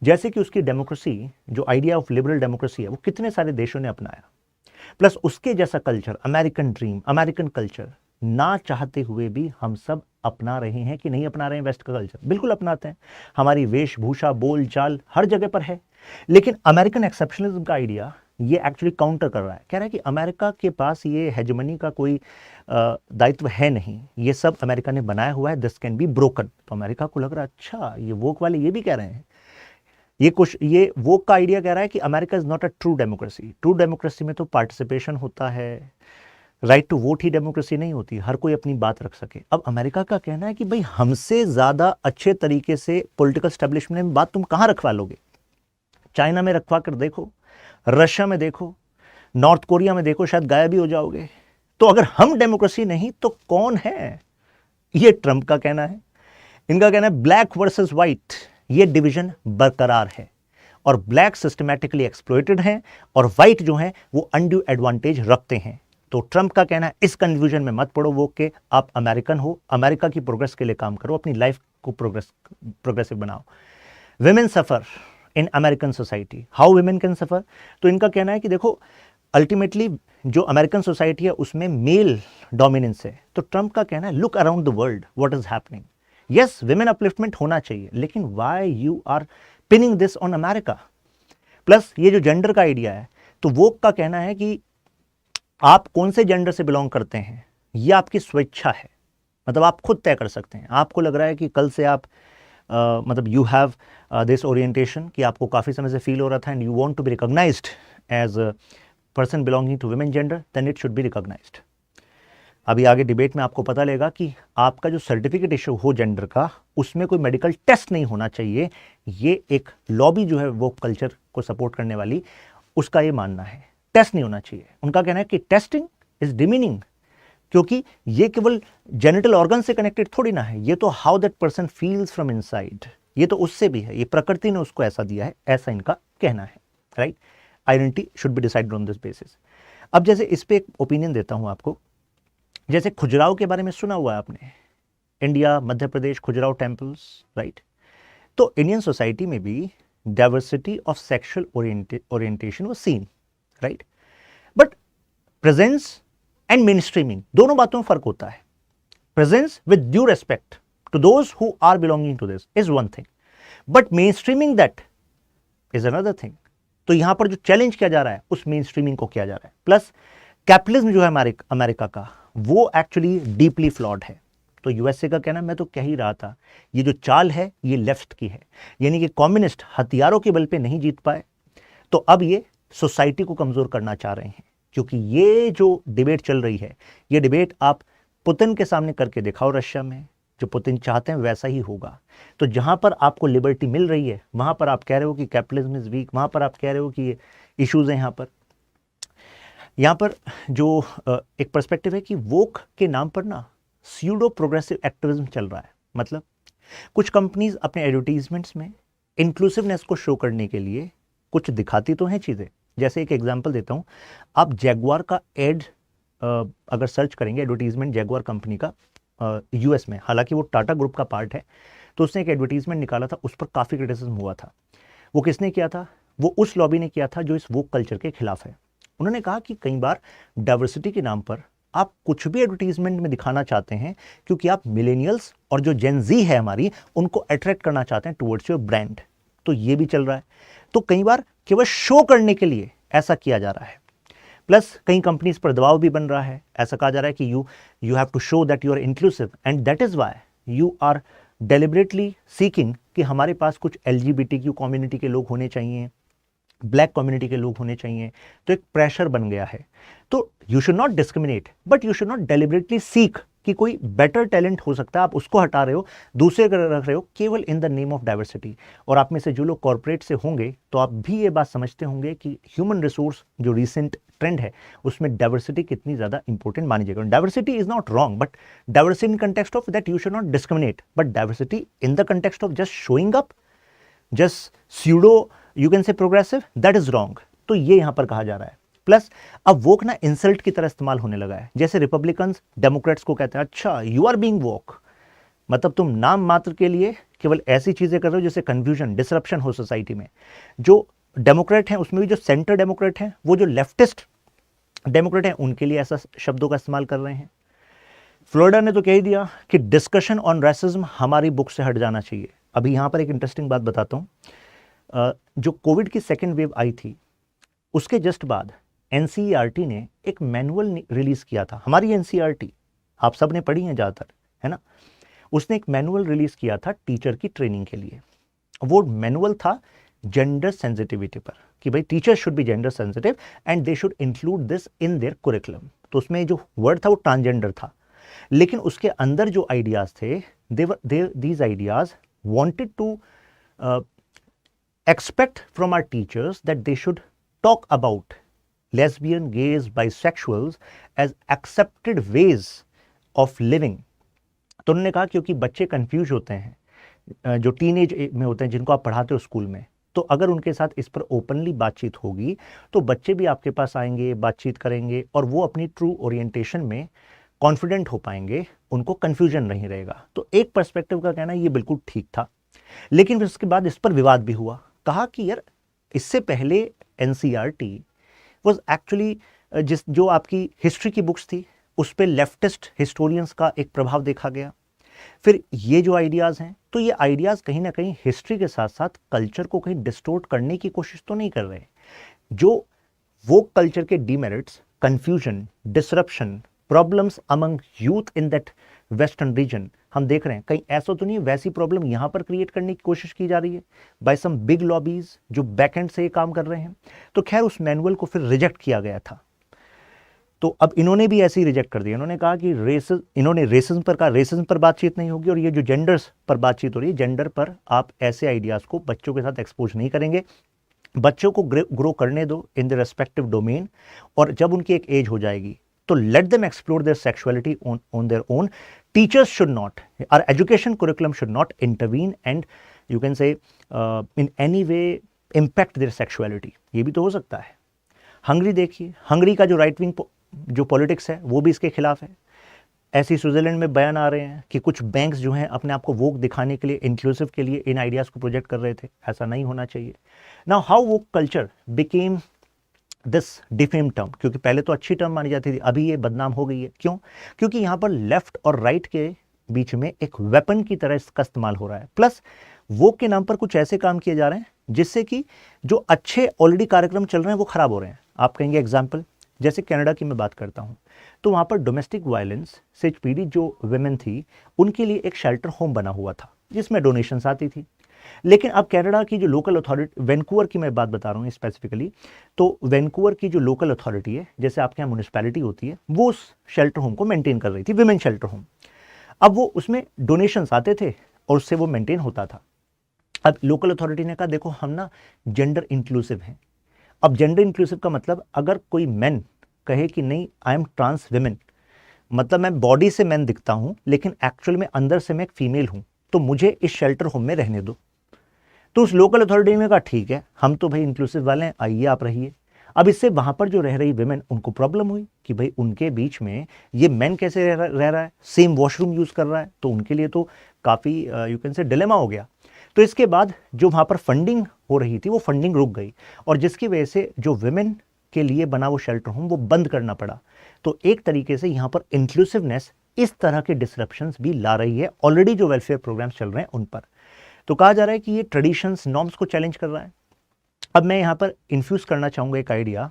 Speaker 1: जैसे कि उसकी डेमोक्रेसी, जो आइडिया ऑफ लिबरल डेमोक्रेसी है, वो कितने सारे देशों ने अपनाया, प्लस उसके जैसा culture, American dream, American culture, ना चाहते हुए भी हम सब अपना रहे हैं कि नहीं अपना रहे हैं वेस्ट का कल्चर? बिल्कुल अपनाते हैं, हमारी वेशभूषा, बोल चाल हर जगह पर है। लेकिन अमेरिकन एक्सेप्शनलिज्म का आइडिया ये एक्चुअली काउंटर कर रहा है, कह रहा है कि अमेरिका के पास ये हेजेमनी का कोई दायित्व है नहीं, ये सब अमेरिका ने बनाया हुआ है, दिस कैन बी ब्रोकन। तो अमेरिका को लग रहा है अच्छा ये वोक वाले ये भी कह रहे हैं, ये वोक का आइडिया कह रहा है कि America is not a true democracy. True democracy में तो पार्टिसिपेशन होता है, राइट टू वोट ही डेमोक्रेसी नहीं होती, हर कोई अपनी बात रख सके। अब अमेरिका का कहना है कि भाई हमसे ज़्यादा अच्छे तरीके से पॉलिटिकल स्टैब्लिशमेंट में बात तुम कहाँ रखवा लोगे? चाइना में रखवा कर देखो, रशिया में देखो, नॉर्थ कोरिया में देखो, शायद गायब ही हो जाओगे। तो अगर हम डेमोक्रेसी नहीं तो कौन है? ये ट्रंप का कहना है। इनका कहना है ब्लैक वर्सेस व्हाइट, ये डिवीजन बरकरार है और ब्लैक सिस्टमैटिकली एक्सप्लॉइटेड हैं और व्हाइट जो हैं वो अनड्यू एडवांटेज रखते हैं। तो ट्रंप का कहना है इस कन्फ्यूजन में मत पड़ो वो के, आप अमेरिकन हो, अमेरिका की प्रोग्रेस के लिए काम करो, अपनी लाइफ को प्रोग्रेसिव बनाओ। Women suffer in American society, how women can suffer? तो इनका कहना है कि देखो अल्टीमेटली जो अमेरिकन सोसाइटी है उसमें मेल डोमिनेंस है। तो ट्रंप का कहना है look around the world, what is happening. Yes, women upliftment होना चाहिए, लेकिन why you are pinning this on America? Plus ये जो जेंडर का आइडिया है, तो वोक का कहना है कि आप कौन से जेंडर से बिलोंग करते हैं ये आपकी स्वेच्छा है, मतलब आप खुद तय कर सकते हैं। आपको लग रहा है कि कल से आप मतलब यू हैव दिस ओरिएंटेशन कि आपको काफ़ी समय से फील हो रहा था and you want to be recognised as a person belonging to women gender, then it should be recognised. अभी आगे डिबेट में आपको पता लगेगा कि आपका जो सर्टिफिकेट इशू हो जेंडर का, उसमें कोई मेडिकल टेस्ट नहीं होना चाहिए। ये एक लॉबी जो है वो कल्चर को सपोर्ट करने वाली, उसका ये मानना है टेस्ट नहीं होना चाहिए। उनका कहना है कि टेस्टिंग इज डिमीनिंग, क्योंकि ये केवल जेनिटल ऑर्गन से कनेक्टेड थोड़ी ना है, ये तो how that person feels from inside, ये तो उससे भी है, ये प्रकृति ने उसको ऐसा दिया है, ऐसा इनका कहना है। Right, identity should be decided on this basis. अब जैसे इस पे एक ओपिनियन देता हूं आपको, जैसे खुजराव के बारे में सुना हुआ है आपने, India, Madhya Pradesh, Khajuraho temples, right. तो इंडियन सोसाइटी में भी diversity of sexual orientation was scene, right, but presence and main streaming दोनों बातों में फर्क होता है। presents with due respect to those who are belonging to this is one thing, but mainstreaming that is another thing. तो यहां पर जो चैलेंज किया जा रहा है उस मेन स्ट्रीमिंग को किया जा रहा है. प्लस कैपिटलिज्म जो है अमेरिका का वो एक्चुअली डीपली फ्लॉड है. तो यूएसए का कहना, मैं तो कह ही रहा था, ये जो चाल है ये लेफ्ट की है, यानी कि कम्युनिस्ट हथियारों के बल पे नहीं जीत पाए तो अब ये सोसाइटी को कमजोर करना चाह रहे हैं. क्योंकि ये जो डिबेट चल रही है, ये डिबेट आप पुतिन के सामने करके दिखाओ, रशिया में जो पुतिन चाहते हैं वैसा ही होगा. तो जहां पर आपको लिबर्टी मिल रही है वहां पर आप कह रहे हो कि कैपिटलिज्म इज वीक, वहां पर आप कह रहे हो कि ये इश्यूज हैं. यहां पर जो एक पर्सपेक्टिव है कि वोक के नाम पर ना स्यूडो प्रोग्रेसिव एक्टिविज्म चल रहा है. मतलब कुछ कंपनीज अपने एडवर्टीजमेंट्स में इंक्लूसिवनेस को शो करने के लिए कुछ दिखाती तो हैं चीज़ें. जैसे एक एग्जांपल देता हूं, आप जैगुआर का एड अगर सर्च करेंगे, एडवर्टीजमेंट जैगुआर कंपनी का यूएस में, हालांकि वो टाटा ग्रुप का पार्ट है, तो उसने एक एडवर्टीजमेंट निकाला था, उस पर काफ़ी क्रिटिसिज्म हुआ था. वो किसने किया था? वो उस लॉबी ने किया था जो इस वोक कल्चर के खिलाफ है. उन्होंने कहा कि कई बार डाइवर्सिटी के नाम पर आप कुछ भी एडवर्टीजमेंट में दिखाना चाहते हैं क्योंकि आप मिलेनियल्स और जो जेन जी है हमारी, उनको अट्रैक्ट करना चाहते हैं टुवर्ड्स योर ब्रांड. तो ये भी चल रहा है. तो कई बार केवल शो करने के लिए ऐसा किया जा रहा है. प्लस कई कंपनीज पर दबाव भी बन रहा है. ऐसा कहा जा रहा है कि you have to show that you are inclusive and that is why you are deliberately seeking कि हमारे पास कुछ LGBTQ कम्युनिटी के लोग होने चाहिए, ब्लैक कम्युनिटी के लोग होने चाहिए. तो एक प्रेशर बन गया है. तो you should not discriminate, but you should not deliberately seek कि कोई बेटर टैलेंट हो सकता है, आप उसको हटा रहे हो, दूसरे को रख रहे हो केवल in the name of diversity. और आप में से जो लोग कॉर्पोरेट से होंगे तो आप भी ये बात समझते होंगे कि ह्यूमन रिसोर्स जो रिसेंट ट्रेंड है उसमें डाइवर्सिटी कितनी ज़्यादा इंपॉर्टेंट मानी जाएगी. Diversity is not wrong, but diversity in context of that you should not discriminate, but diversity in the context of just showing up, just pseudo you can से progressive, that is wrong. तो ये यहाँ पर कहा जा रहा है. Plus अब वोक ना इंसल्ट की तरह इस्तेमाल होने लगा है. जैसे रिपब्लिकन्स डेमोक्रेट्स को कहते हैं, अच्छा यू आर बीइंग वोक, मतलब तुम नाम मात्र के लिए केवल ऐसी चीजें कर रहे हो जिससे कंफ्यूजन डिसरप्शन हो सोसाइटी में. जो डेमोक्रेट हैं उसमें भी जो सेंटर डेमोक्रेट हैं, वो जो लेफ्टिस्ट डेमोक्रेट हैं, उनके लिए ऐसा शब्दों का इस्तेमाल कर रहे हैं. फ्लोरिडा ने तो कह ही दिया कि डिस्कशन ऑन रेसिज्म हमारी बुक से हट जाना चाहिए. अभी यहाँ पर एक इंटरेस्टिंग बात बताता हूँ. जो कोविड की सेकेंड वेव आई थी उसके जस्ट बाद NCERT ने एक मैनुअल रिलीज किया था. हमारी NCERT आप सब ने पढ़ी है ज़्यादातर, है ना. उसने एक मैनुअल रिलीज किया था टीचर की ट्रेनिंग के लिए. वो मैनुअल था जेंडर सेंसिटिविटी पर कि भाई teacher should be gender sensitive and they should include this in their curriculum. तो उसमें जो वर्ड था वो ट्रांसजेंडर था, लेकिन उसके अंदर जो आइडियाज थे these ideas wanted to expect from our teachers that they should talk about lesbian, gays, bisexuals as accepted ways of living. तो उन्होंने कहा क्योंकि बच्चे कंफ्यूज होते हैं जो टीनेज में होते हैं, जिनको आप पढ़ाते हो स्कूल में, तो अगर उनके साथ इस पर ओपनली बातचीत होगी तो बच्चे भी आपके पास आएंगे, बातचीत करेंगे और वो अपनी ट्रू ओरिएंटेशन में कॉन्फिडेंट हो पाएंगे, उनको कंफ्यूजन नहीं रहेगा. तो एक पर्सपेक्टिव का कहना ये बिल्कुल ठीक था, लेकिन फिर उसके बाद इस पर विवाद भी हुआ. कहा कि यार इससे पहले NCERT वाज एक्चुअली जो आपकी हिस्ट्री की बुक्स थी उस पर लेफ्टिस्ट हिस्टोरियंस का एक प्रभाव देखा गया. फिर ये जो आइडियाज़ हैं, तो ये आइडियाज़ कहीं ना कहीं हिस्ट्री के साथ साथ कल्चर को कहीं डिस्टोर्ट करने की कोशिश तो नहीं कर रहे. जो वो कल्चर के demerits, confusion, disruption, problems among youth in that western region हम देख रहे हैं, कहीं ऐसा तो नहीं वैसी प्रॉब्लम यहां पर क्रिएट करने की कोशिश की जा रही है बाय सम बिग लॉबीज जो बैकएंड से ये काम कर रहे हैं. तो खैर उस मैनुअल को फिर रिजेक्ट किया गया था. तो अब इन्होंने भी ऐसे ही रिजेक्ट कर दिया. इन्होंने कहा कि इन्होंने रेसिज्म पर कहा रेसिज्म पर बातचीत नहीं होगी, और ये जो जेंडर्स पर बातचीत हो रही है, जेंडर पर आप ऐसे आइडियाज को बच्चों के साथ एक्सपोज नहीं करेंगे. बच्चों को ग्रो करने दो इन द रेस्पेक्टिव डोमेन, और जब उनकी एक एज हो जाएगी तो let them explore their sexuality on their own. Teachers should not, our education curriculum should not intervene and you can say in any way impact their sexuality. ये भी तो हो सकता है. हंगरी देखिए, हंगरी का जो राइट विंग जो पॉलिटिक्स है वो भी इसके खिलाफ है. ऐसे स्विट्जरलैंड में बयान आ रहे हैं कि कुछ बैंक्स जो हैं अपने आप को वोक दिखाने के लिए, इंक्लूसिव के लिए इन आइडियाज़ को प्रोजेक्ट कर रहे थे. ऐसा नहीं होना चाहिए. Now how woke culture became this defame term, क्योंकि पहले तो अच्छी टर्म मानी जाती थी, अभी ये बदनाम हो गई है। क्यों? क्योंकि यहाँ पर लेफ्ट और राइट के बीच में एक वेपन की तरह इसका इस्तेमाल हो रहा है, प्लस वो के नाम पर कुछ ऐसे काम किए जा रहे हैं जिससे कि जो अच्छे ऑलरेडी कार्यक्रम चल रहे हैं वो खराब हो रहे हैं। आप कहेंगे एग्जाम्पल, जैसे कनाडा की मैं बात करता हूँ, तो वहाँ पर डोमेस्टिक वायलेंस से पीड़ित जो वुमेन थी उनके लिए एक शेल्टर होम बना हुआ था जिसमें डोनेशंस आती थी। लेकिन अब कनाडा की जो लोकल अथॉरिटी, वैंकूवर की मैं बात बता रहा हूँ स्पेसिफिकली, तो वैंकूवर की जो लोकल अथॉरिटी है, जैसे आपके यहाँ म्यूनिसिपैलिटी होती है, वो उस शेल्टर होम को मेंटेन कर रही थी, विमेन शेल्टर होम। अब वो उसमें डोनेशंस आते थे और उससे वो मेंटेन होता था। अब लोकल अथॉरिटी ने कहा देखो हम ना जेंडर इंक्लूसिव हैं। अब जेंडर इंक्लूसिव का मतलब, अगर कोई मैन कहे कि नहीं आई एम ट्रांस विमेन, मतलब मैं बॉडी से मैन दिखता हूं लेकिन एक्चुअल में अंदर से मैं एक फीमेल हूं, तो मुझे इस शेल्टर होम में रहने दो। तो उस लोकल अथॉरिटी ने कहा ठीक है, हम तो भाई इंक्लूसिव वाले हैं, आइए आप रहिए। अब इससे वहां पर जो रह रही विमेन, उनको प्रॉब्लम हुई कि भाई उनके बीच में ये मैन कैसे रह रहा है, सेम वॉशरूम यूज कर रहा है, तो उनके लिए तो काफी यू कैन से डिलेमा हो गया। तो इसके बाद जो वहां पर फंडिंग हो रही थी वो फंडिंग रुक गई, और जिसकी वजह से जो विमेन के लिए बना वो शेल्टर होम वो बंद करना पड़ा। तो एक तरीके से यहाँ पर इंक्लूसिवनेस इस तरह के डिसरप्शंस भी ला रही है ऑलरेडी जो वेलफेयर प्रोग्राम्स चल रहे हैं उन पर। तो कहा जा रहा है कि ये ट्रेडिशंस, नॉर्म्स को चैलेंज कर रहा है। अब मैं यहाँ पर इन्फ्यूज करना चाहूँगा एक idea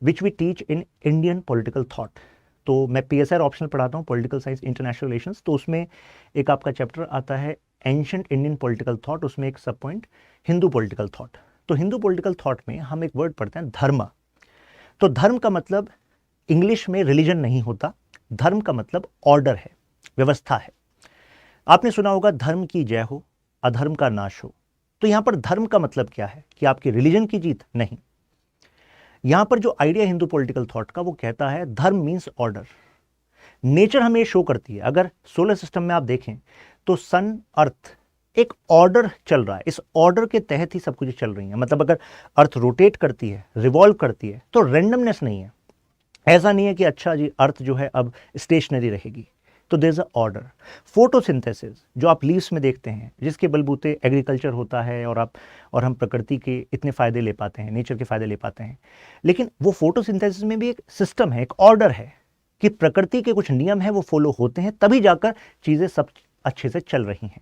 Speaker 1: which we teach in Indian political thought. तो मैं PSR ऑप्शनल पढ़ाता हूँ, पॉलिटिकल साइंस इंटरनेशनल रिलेशंस, तो उसमें एक आपका चैप्टर आता है एंशिएंट इंडियन पॉलिटिकल थॉट, उसमें एक सब पॉइंट हिंदू पॉलिटिकल थॉट। तो हिंदू पॉलिटिकल थॉट में हम एक वर्ड पढ़ते हैं धर्म। तो धर्म का मतलब इंग्लिश में रिलीजन नहीं होता, धर्म का मतलब ऑर्डर है, व्यवस्था है। आपने सुना होगा धर्म की जय हो, अधर्म का नाश हो। तो यहां पर धर्म का मतलब क्या है कि आपकी रिलीजन की जीत नहीं। यहां पर जो आइडिया हिंदू पॉलिटिकल थॉट का वो कहता है धर्म मींस ऑर्डर। नेचर हमें शो करती है, अगर सोलर सिस्टम में आप देखें तो सन, अर्थ, एक ऑर्डर चल रहा है, इस ऑर्डर के तहत ही सब कुछ चल रही है। मतलब अगर अर्थ रोटेट करती है, रिवॉल्व करती है, तो रेंडमनेस नहीं है। ऐसा नहीं है कि अच्छा जी अर्थ जो है अब स्टेशनरी रहेगी, तो there is a order. Photosynthesis जो आप लीव्स में देखते हैं, जिसके बलबूते एग्रीकल्चर होता है और हम प्रकृति के इतने फायदे ले पाते हैं, नेचर के फायदे ले पाते हैं, लेकिन वो फोटोसिंथेसिस में भी एक सिस्टम है, एक ऑर्डर है कि प्रकृति के कुछ नियम है वो फॉलो होते हैं, तभी जाकर चीजें सब अच्छे से चल रही हैं।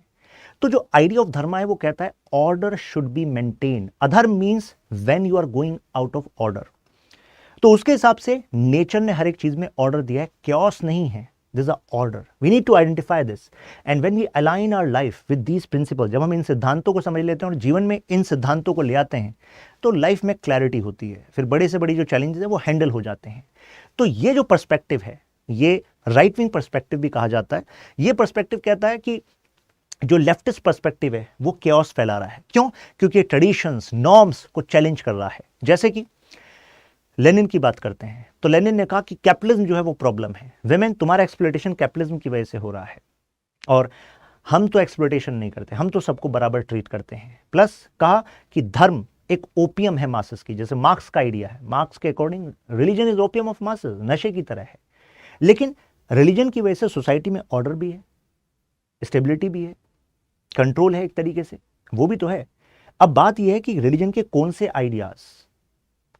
Speaker 1: तो जो आइडिया ऑफ धर्मा है वो कहता है ऑर्डर शुड बी मेंटेन। अधर्म means when you are going out of order. तो उसके हिसाब से नेचर ने हर एक चीज में ऑर्डर दिया है, क्योस नहीं है, this a order. We need to identify this and when we align our life with these principle, जब हम इन सिद्धांतों को समझ लेते हैं और जीवन में इन सिद्धांतों को ले आते हैं तो लाइफ में क्लैरिटी होती है, फिर बड़े से बड़ी जो चैलेंजेस है वो हैंडल हो जाते हैं। तो ये जो पर्सपेक्टिव है, ये राइट विंग पर्सपेक्टिव भी कहा जाता है। ये पर्सपेक्टिव कहता है कि जो लेफ्टिस्ट पर्सपेक्टिव है वो केओस फैला रहा है। क्यों? क्योंकि ट्रेडिशंस, नॉर्म्स को चैलेंज कर रहा है। जैसे कि लेनिन की बात करते हैं तो लेनिन ने कहा कि कैपिटलिज्म जो है वो प्रॉब्लम है, विमेन तुम्हारा एक्सप्लॉयटेशन कैपिटलिज्म की वजह से हो रहा है, और हम तो एक्सप्लॉयटेशन नहीं करते, हम तो सबको बराबर ट्रीट करते हैं। प्लस कहा कि धर्म एक ओपियम है मासेस की, जैसे मार्क्स का आइडिया है, मार्क्स के according religion is opium of masses, नशे की तरह है। लेकिन रिलीजन की वजह से सोसाइटी में ऑर्डर भी है, स्टेबिलिटी भी है, कंट्रोल है एक तरीके से, वो भी तो है। अब बात यह है कि रिलीजन के कौन से आइडियाज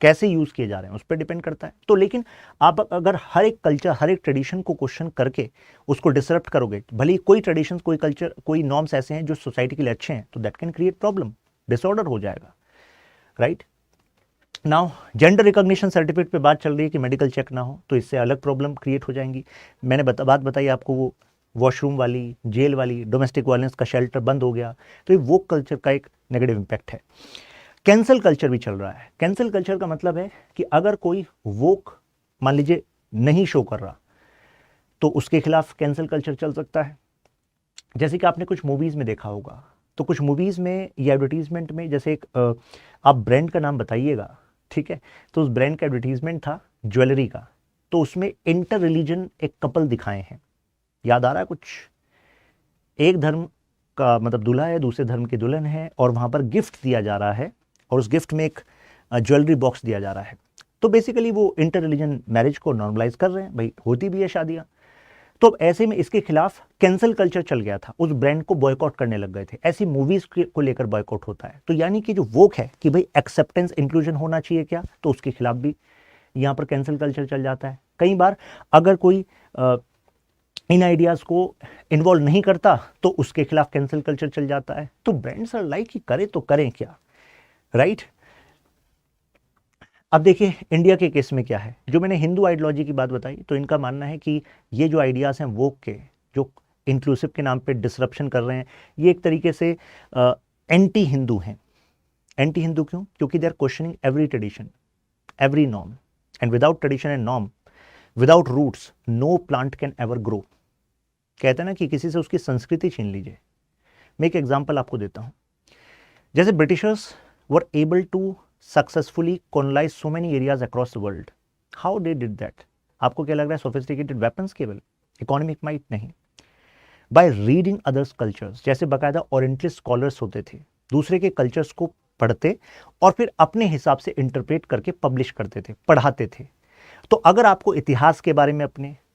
Speaker 1: कैसे यूज किए जा रहे हैं उस पर डिपेंड करता है। तो लेकिन आप अगर हर एक कल्चर, हर एक ट्रेडिशन को क्वेश्चन करके उसको डिसरप्ट करोगे, भले ही कोई ट्रेडिशन, कोई कल्चर, कोई नॉर्म्स ऐसे हैं जो सोसाइटी के लिए अच्छे हैं, तो that can create problem, disorder हो जाएगा, right. Now gender recognition certificate पे बात चल रही है कि मेडिकल चेक ना हो, तो इससे अलग प्रॉब्लम क्रिएट हो जाएंगी। मैंने बात बताई आपको, वो वॉशरूम वाली, जेल वाली, डोमेस्टिक वायलेंस का शेल्टर बंद हो गया, तो ये वो कल्चर का एक नेगेटिव इम्पैक्ट है। कैंसल कल्चर भी चल रहा है। कैंसल कल्चर का मतलब है कि अगर कोई वोक मान लीजिए नहीं शो कर रहा तो उसके खिलाफ कैंसल कल्चर चल सकता है। जैसे कि आपने कुछ मूवीज में देखा होगा, तो कुछ मूवीज में या एडवर्टीजमेंट में, जैसे एक आप ब्रांड का नाम बताइएगा, ठीक है, तो उस ब्रांड का एडवर्टीजमेंट था ज्वेलरी का, तो उसमें इंटर रिलीजन एक कपल दिखाए हैं, याद आ रहा है कुछ? एक धर्म का मतलब दूल्हा है, दूसरे धर्म की दुल्हन है, और वहां पर गिफ्ट दिया जा रहा है और उस गिफ्ट में एक ज्वेलरी बॉक्स दिया जा रहा है। तो बेसिकली वो इंटर रिलीजन मैरिज को नॉर्मलाइज कर रहे हैं, भाई होती भी है शादियां। तो अब ऐसे में इसके खिलाफ कैंसल कल्चर चल गया था, उस ब्रांड को बॉयकॉट करने लग गए थे। ऐसी मूवीज को लेकर बॉयकॉट होता है। तो यानी कि जो वोक है कि भाई एक्सेप्टेंस इंक्लूजन होना चाहिए क्या, तो उसके खिलाफ भी यहां पर कैंसल कल्चर चल जाता है। कई बार अगर कोई इन आइडियाज को इन्वॉल्व नहीं करता तो उसके खिलाफ कैंसल कल्चर चल जाता है। तो ब्रांड्स आर लाइक कि करें तो करें क्या, राइट। अब देखिए इंडिया के केस में क्या है, जो मैंने हिंदू आइडियोलॉजी की बात बताई, तो इनका मानना है कि ये जो आइडियाज हैं वोक के, जो इंक्लूसिव के नाम पे डिसरप्शन कर रहे हैं, ये एक तरीके से एंटी हिंदू हैं। एंटी हिंदू क्यों? क्योंकि they are questioning every tradition, every norm, and without tradition and norm, without roots, no plant can ever grow. कहते हैं ना कि किसी से उसकी संस्कृति छीन लीजिए। मैं एक एग्जाम्पल आपको देता हूं। जैसे Britishers were able to successfully colonise so many areas across the world, how they did that? आपको क्या लग रहा है? सोफिस्टिकेटेड वेपन्स केवल, इकोनॉमिक माइट नहीं, बाय रीडिंग अदर्स कल्चर्स। जैसे बाकायदा ओरिएंटलिस्ट स्कॉलर्स होते थे, दूसरे के कल्चर्स को पढ़ते और फिर अपने हिसाब से इंटरप्रेट करके पब्लिश करते थे, पढ़ाते थे। तो अगर आपको इतिहास के बारे में,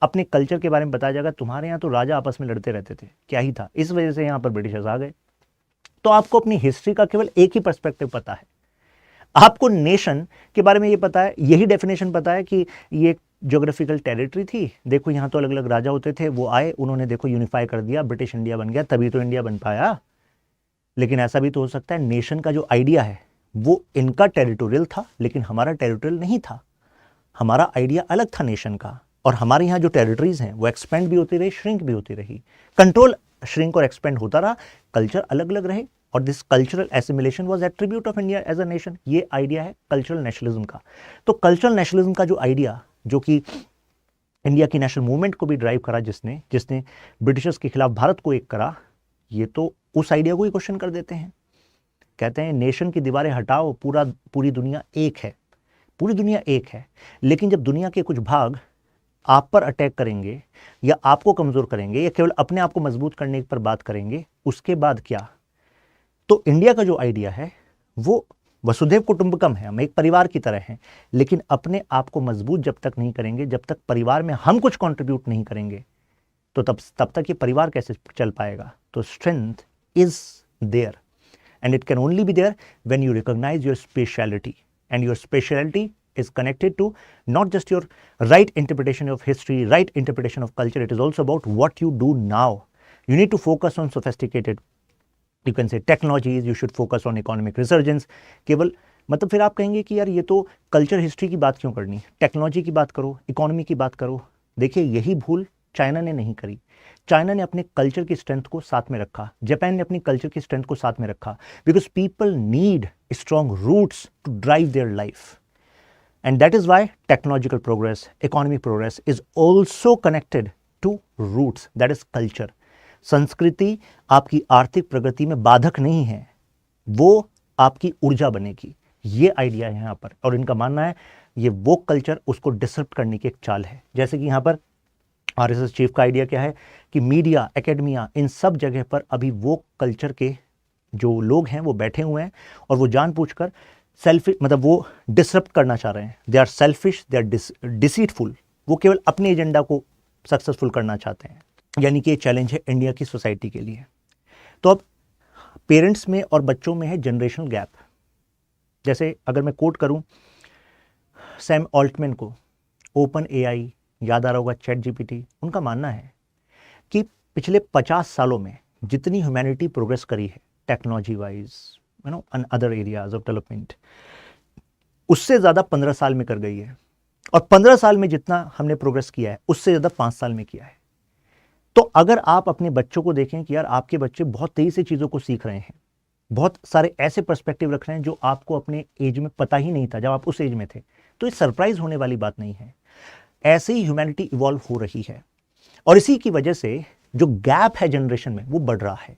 Speaker 1: अपने कल्चर के बारे में बताया जाएगा, तुम्हारे यहाँ तो राजा आपस में लड़ते रहते थे, क्या ही था, इस वजह से यहाँ पर ब्रिटिशर्स आ गए। तो आपको अपनी हिस्ट्री का केवल एक ही पर्सपेक्टिव पता है, आपको नेशन के बारे में ये पता है, यही डेफिनेशन पता है कि ये ज्योग्राफिकल टेरिटरी थी, देखो यहाँ तो अलग अलग राजा होते थे, वो आए, उन्होंने देखो यूनिफाई कर दिया, ब्रिटिश इंडिया बन गया, तभी तो इंडिया बन पाया। लेकिन ऐसा भी तो हो सकता है नेशन का जो आइडिया है वो इनका टेरिटोरियल था लेकिन हमारा टेरिटोरियल नहीं था, हमारा आइडिया अलग था नेशन का, और हमारे यहाँ जो टेरिटरीज हैं वो एक्सपेंड भी होती रही, श्रिंक भी होती रही, कंट्रोल श्रिंक और एक्सपेंड होता रहा, कल्चर अलग अलग रहे, और this cultural assimilation was attribute of India as a nation. ये आइडिया है कल्चरल नेशनलिज्म का। तो कल्चरल नेशनलिज्म का जो आइडिया, जो कि इंडिया की नेशनल मूवमेंट को भी ड्राइव करा, जिसने ब्रिटिशर्स के खिलाफ भारत को एक करा, ये तो उस आइडिया को ही क्वेश्चन कर देते हैं। कहते हैं नेशन की दीवारें हटाओ, पूरी दुनिया एक है, पूरी दुनिया एक है। लेकिन जब दुनिया के कुछ भाग आप पर अटैक करेंगे या आपको कमजोर करेंगे या केवल अपने आप को मजबूत करने पर बात करेंगे, उसके बाद क्या? तो इंडिया का जो आइडिया है वो वसुधैव कुटुंबकम है, हम एक परिवार की तरह हैं, लेकिन अपने आप को मजबूत जब तक नहीं करेंगे, जब तक परिवार में हम कुछ कंट्रीब्यूट नहीं करेंगे, तो तब तक ये परिवार कैसे चल पाएगा? तो strength is there and it can only be there when you recognise your speciality, and your speciality is connected to not just your right interpretation of history, right interpretation of culture, it is also about what you do now. You need to focus on sophisticated, you can say technologies, you should focus on economic resurgence. केवल मतलब फिर आप कहेंगे कि यार ये तो culture history की बात क्यों करनी, टेक्नोलॉजी की बात करो, इकोनॉमी की बात करो। देखिए यही भूल चाइना ने नहीं करी। चाइना ने अपने कल्चर की स्ट्रेंथ को साथ में रखा, जापान ने अपनी कल्चर की स्ट्रेंथ को साथ में रखा, because people need strong roots to drive their life. And that is why technological progress, economic progress is also connected to roots, that is culture. संस्कृति आपकी आर्थिक प्रगति में बाधक नहीं है, वो आपकी ऊर्जा बनेगी, ये आइडिया है यहाँ पर. और इनका मानना है ये वो कल्चर उसको डिसरप्ट करने की एक चाल है. जैसे कि यहाँ पर आरएसएस चीफ का आइडिया क्या है कि मीडिया, एकेडमिया, इन सब जगह पर अभी वो कल्चर के जो लोग हैं वो बैठे हुए हैं और वो जानबूझकर सेल्फिश, मतलब वो डिसरप्ट करना चाह रहे हैं. They are selfish, they are deceitful, वो केवल अपने एजेंडा को सक्सेसफुल करना चाहते हैं. यानी कि ये चैलेंज है इंडिया की सोसाइटी के लिए. तो अब पेरेंट्स में और बच्चों में है जनरेशनल गैप. जैसे अगर मैं कोट करूं सैम ऑल्टमैन को, ओपन एआई, याद आ रहा होगा चैट जीपीटी, उनका मानना है कि पिछले 50 सालों में जितनी ह्यूमैनिटी प्रोग्रेस करी है technology wise, you know, and other areas of development, उससे ज़्यादा 15 साल में कर गई है. और 15 साल में जितना हमने प्रोग्रेस किया है उससे ज़्यादा 5 साल में किया है. तो अगर आप अपने बच्चों को देखें कि यार आपके बच्चे बहुत तेज़ी से चीज़ों को सीख रहे हैं, बहुत सारे ऐसे पर्सपेक्टिव रख रहे हैं जो आपको अपने एज में पता ही नहीं था जब आप उस एज में थे, तो ये सरप्राइज होने वाली बात नहीं है. ऐसे ही ह्यूमैनिटी इवॉल्व हो रही है और इसी की वजह से जो गैप है जनरेशन में वो बढ़ रहा है.